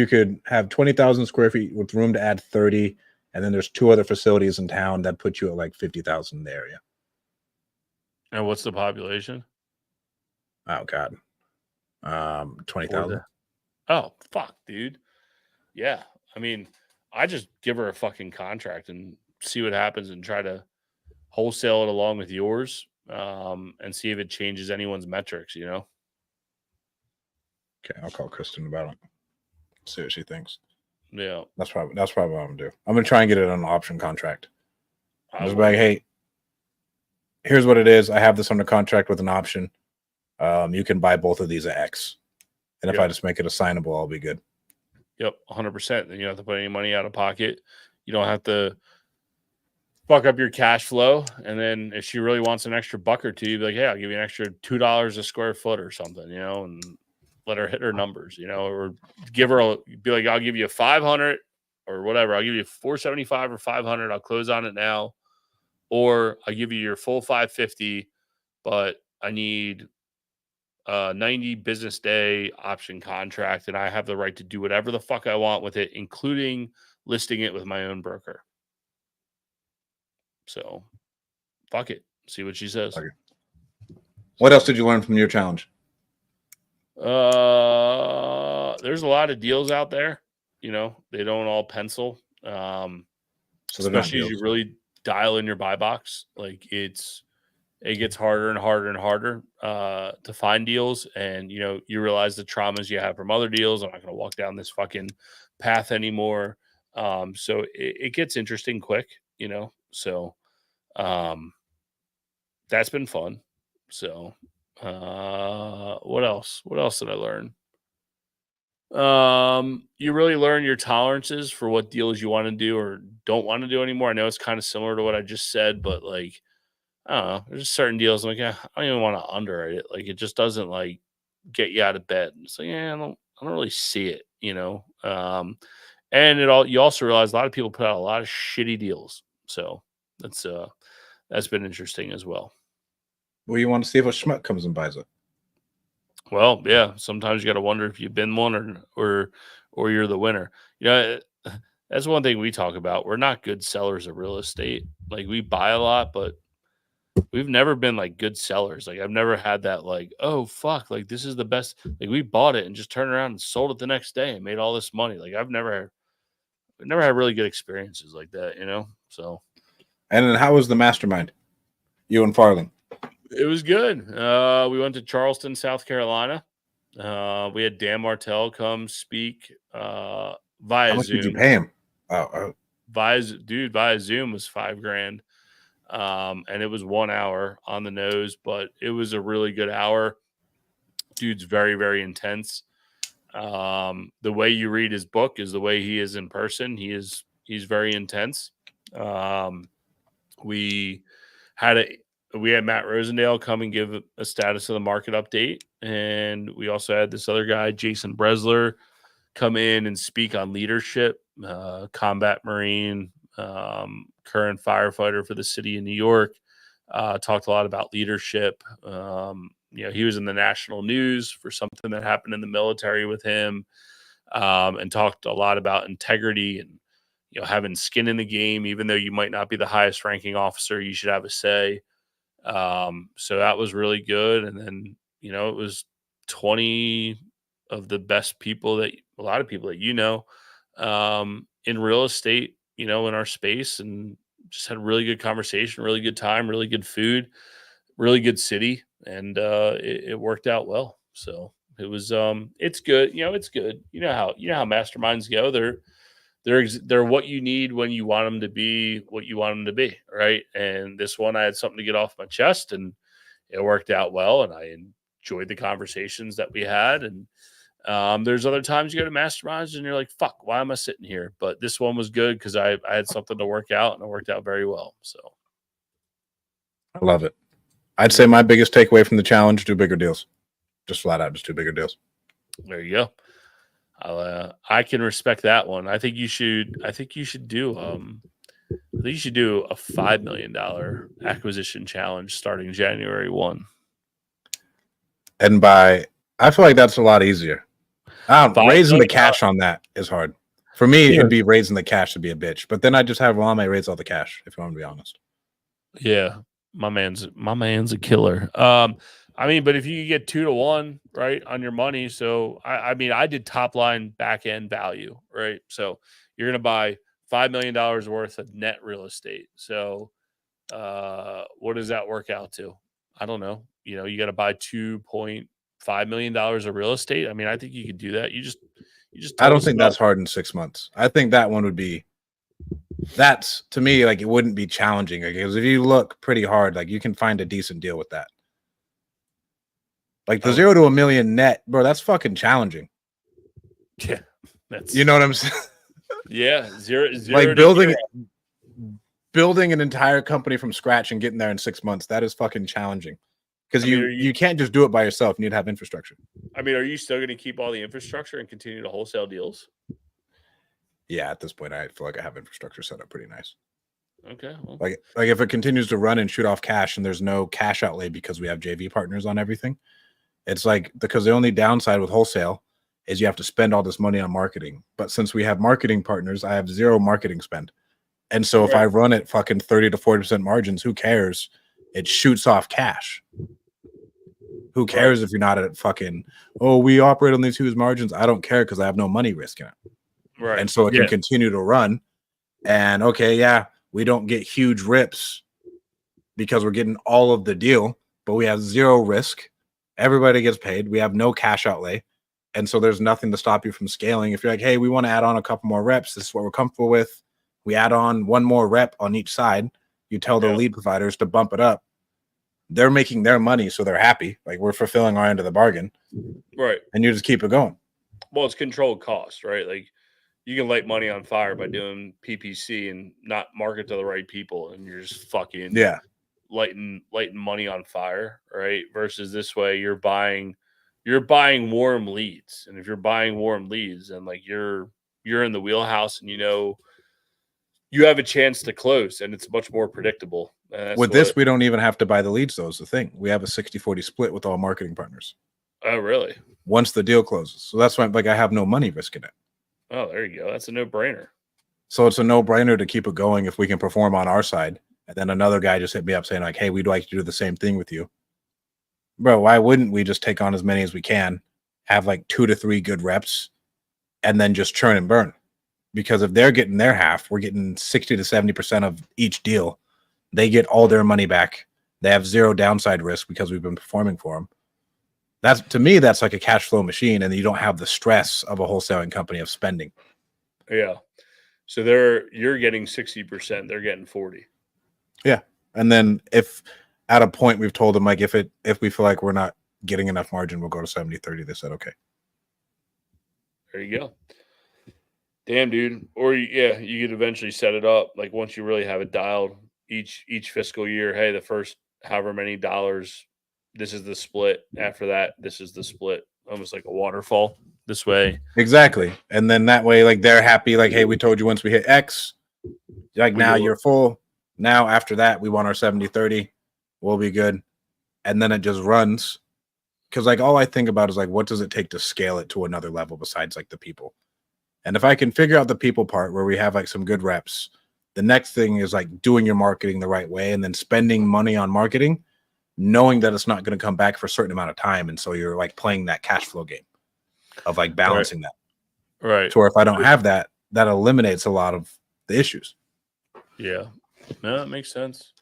could have 20,000 square feet with room to add 30. And then there's 2 other facilities in town that put you at like 50,000 in the area. And what's the population? Oh, God. 20,000. Oh, fuck, dude. Yeah. I mean, I just give her a fucking contract and see what happens and try to wholesale it along with yours, and see if it changes anyone's metrics, Okay, I'll call Kristen about it. See what she thinks. Yeah. That's probably what I'm gonna do. I'm gonna try and get it on an option contract. I'm just like, hey, here's what it is. I have this under contract with an option. You can buy both of these at X. And if I just make it assignable, I'll be good. Yep, 100%. Then you don't have to put any money out of pocket. You don't have to fuck up your cash flow. And then if she really wants an extra buck or two, you'd be like, hey, I'll give you an extra $2 a square foot or something, and let her hit her numbers, or give her be like, I'll give you 500 or whatever. I'll give you 475 or 500. I'll close on it now. Or I'll give you your full 550, but I need 90 business day option contract, and I have the right to do whatever the fuck I want with it, including listing it with my own broker. So, fuck it. See what she says. Okay. What else did you learn from your challenge? There's a lot of deals out there. They don't all pencil. So especially as you really dial in your buy box, like it gets harder and harder and harder to find deals. And, you realize the traumas you have from other deals. I'm not going to walk down this fucking path anymore. So it gets interesting quick, so that's been fun. So what else? What else did I learn? You really learn your tolerances for what deals you want to do or don't want to do anymore. I know it's kind of similar to what I just said, but like, I don't know. There's certain deals I'm like, I don't even want to underwrite it. Like, it just doesn't like get you out of bed. It's like, I don't really see it, and you also realize a lot of people put out a lot of shitty deals. So that's been interesting as well. Well, you want to see if a schmuck comes and buys it. Well, yeah. Sometimes you got to wonder if you've been one or you're the winner. That's one thing we talk about. We're not good sellers of real estate. Like, we buy a lot, but we've never been like good sellers. Like, I've never had that like, oh fuck, like this is the best. Like, we bought it and just turned around and sold it the next day and made all this money. Like, I've never had really good experiences like that, So. And then how was the mastermind? You and Farling? It was good. We went to Charleston, South Carolina. We had Dan Martell come speak via Zoom. How much did you pay him? Via Zoom was $5,000. And it was 1 hour on the nose, but it was a really good hour. Dude's very, very intense. The way you read his book is the way he is in person. He's very intense. We had Matt Rosendale come and give a status of the market update, and we also had this other guy, Jason Bresler, come in and speak on leadership, combat Marine, current firefighter for the city of New York. Talked a lot about leadership. He was in the national news for something that happened in the military with him, and talked a lot about integrity and having skin in the game. Even though you might not be the highest ranking officer, you should have a say. So that was really good. And then it was 20 of the best people that a lot of people that in real estate, in our space, and just had a really good conversation, really good time, really good food, really good city, and it worked out well. So it was it's good. It's good. You know how masterminds go. They're what you need when you want them to be what you want them to be, right? And this one, I had something to get off my chest, and it worked out well, and I enjoyed the conversations that we had. And there's other times you go to masterminds and you're like, fuck, why am I sitting here? But this one was good because I had something to work out, and it worked out very well. So I love it. I'd say my biggest takeaway from the challenge: do bigger deals. Just flat out, just do bigger deals. There you go. I can respect that one. I think you should do. I think you should do a $5 million acquisition challenge starting January 1. And I feel like that's a lot easier. Raising the cash on that is hard. For me, it'd be raising the cash to be a bitch. But then I just have Rame raise all the cash, if you want to be honest. Yeah, my man's a killer. But if you get 2-1, right, on your money, so I did top line back end value, right? So you're gonna buy $5 million worth of net real estate. So what does that work out to? I don't know. You got to buy $2.5 million of real estate. I think you could do that. You just. I don't think that's hard in 6 months. I think that one would be. That's to me like it wouldn't be challenging because if you look pretty hard, like you can find a decent deal with that. Like the 0 to $1 million net, bro, that's fucking challenging. Yeah, that's what I'm saying. Yeah, zero like building an entire company from scratch and getting there in 6 months. That is fucking challenging because you can't just do it by yourself. You need to have infrastructure. Are you still going to keep all the infrastructure and continue to wholesale deals? Yeah, at this point, I feel like I have infrastructure set up pretty nice. Okay. Well. Like if it continues to run and shoot off cash and there's no cash outlay because we have JV partners on everything, it's like because the only downside with wholesale is you have to spend all this money on marketing. But since we have marketing partners, I have zero marketing spend. And so if I run it fucking 30 to 40% margins, who cares? It shoots off cash. Who cares if you're not at fucking, we operate on these huge margins? I don't care because I have no money risk in it. Right. And so it can continue to run. And we don't get huge rips because we're getting all of the deal, but we have zero risk. Everybody gets paid. We have no cash outlay. And so there's nothing to stop you from scaling. If you're like, hey, we want to add on a couple more reps, this is what we're comfortable with. We add on one more rep on each side. You tell the lead providers to bump it up. They're making their money, so they're happy. Like we're fulfilling our end of the bargain. Right. And you just keep it going. Well, it's controlled cost, right? Like you can light money on fire by doing PPC and not market to the right people, and you're just fucking lighting money on fire, right? Versus this way, you're buying warm leads, and if you're buying warm leads, and like you're in the wheelhouse, and you have a chance to close, and it's much more predictable. With this, we don't even have to buy the leads, though, is the thing. We have a 60-40 split with all marketing partners. Oh, really? Once the deal closes. So that's why I have no money risk in it. Oh, there you go. That's a no-brainer. So it's a no-brainer to keep it going if we can perform on our side. And then another guy just hit me up saying, like, hey, we'd like to do the same thing with you. Bro, why wouldn't we just take on as many as we can, have like 2 to 3 good reps, and then just churn and burn? Because if they're getting their half, we're getting 60 to 70% of each deal. They get all their money back. They have zero downside risk because we've been performing for them. That's, to me, that's like a cash flow machine, and you don't have the stress of a wholesaling company of spending. Yeah. So you're getting 60%, they're getting 40. Yeah. And then if at a point we've told them, like, if we feel like we're not getting enough margin, we'll go to 70-30. They said, okay. There you go. Damn, dude. Or you could eventually set it up like once you really have it dialed each fiscal year. Hey, the first however many dollars, this is the split. After that, this is the split. Almost like a waterfall this way. Exactly. And then that way, like they're happy, like, hey, we told you once we hit X, like now you're full. Now after that, we want our 70-30. We'll be good. And then it just runs. Because like all I think about is like, what does it take to scale it to another level besides like the people? And if I can figure out the people part where we have like some good reps, the next thing is like doing your marketing the right way and then spending money on marketing, knowing that it's not going to come back for a certain amount of time. And so you're like playing that cash flow game of like balancing that. Right. So if I don't have that, that eliminates a lot of the issues. Yeah. No, that makes sense.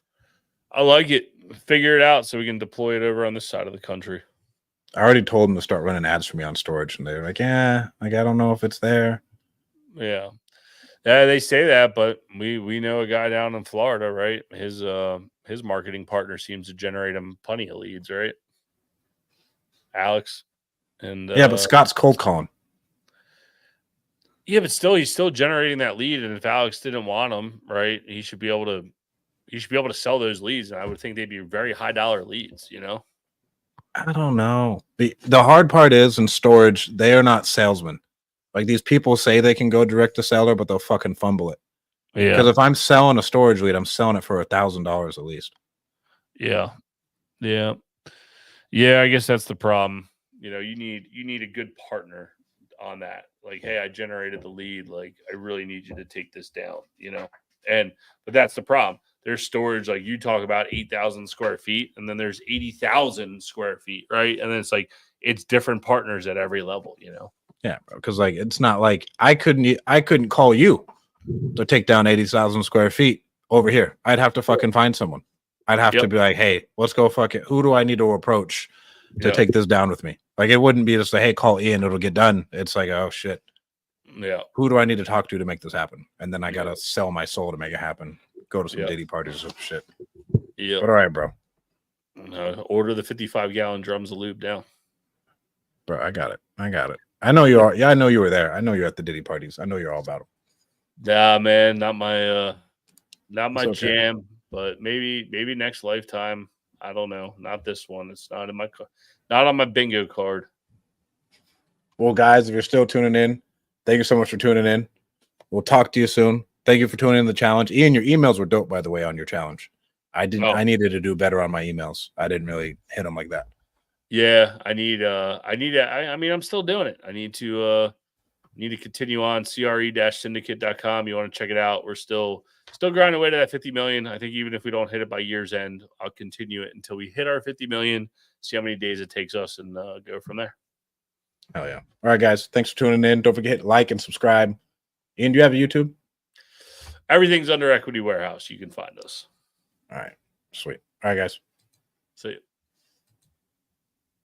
I like it. Figure it out so we can deploy it over on this side of the country. I already told them to start running ads for me on storage, and they're like, yeah, like I don't know if it's there. Yeah. Yeah, they say that, but we know a guy down in Florida, right? His marketing partner seems to generate him plenty of leads, right? Alex. And yeah, but Scott's cold calling. Yeah, but still he's still generating that lead. And if Alex didn't want him, right, he should be able to sell those leads. And I would think they'd be very high dollar leads, you know? I don't know. The hard part is in storage, they are not salesmen. Like these people say they can go direct to seller, but they'll fucking fumble it. Yeah. Because if I'm selling a storage lead, I'm selling it for $1,000 at least. Yeah. Yeah. Yeah, I guess that's the problem. You know, you need a good partner on that. Like, hey, I generated the lead. Like, I really need you to take this down, you know? But that's the problem. There's storage, like you talk about 8,000 square feet, and then there's 80,000 square feet, right? And then it's like, it's different partners at every level, you know? Yeah, because like it's not like I couldn't call you to take down 80,000 square feet over here. I'd have to fucking find someone. I'd have to be like, hey, let's go fuck it. Who do I need to approach to take this down with me? Like it wouldn't be just like, hey, call Ian, it'll get done. It's like, oh shit. Yeah. Who do I need to talk to make this happen? And then I gotta sell my soul to make it happen. Go to some Diddy parties or some shit. Yeah. But all right, bro. Order the 55-gallon drums of lube down. Bro, I got it. I know you are. Yeah, I know you were there. I know you're at the Diddy parties. I know you're all about them. Nah, man, not my jam. But maybe next lifetime. I don't know. Not this one. It's not on my bingo card. Well, guys, if you're still tuning in, thank you so much for tuning in. We'll talk to you soon. Thank you for tuning in to the challenge. Ian, your emails were dope, by the way, on your challenge. I needed to do better on my emails. I didn't really hit them like that. Yeah, I mean, I'm still doing it. I need to continue on CRE-syndicate.com. You want to check it out. We're still grinding away to that 50 million. I think even if we don't hit it by year's end, I'll continue it until we hit our 50 million, see how many days it takes us, and go from there. Oh yeah. All right, guys. Thanks for tuning in. Don't forget to like and subscribe. Ian, do you have a YouTube? Everything's under Equity Warehouse. You can find us. All right. Sweet. All right, guys. See you.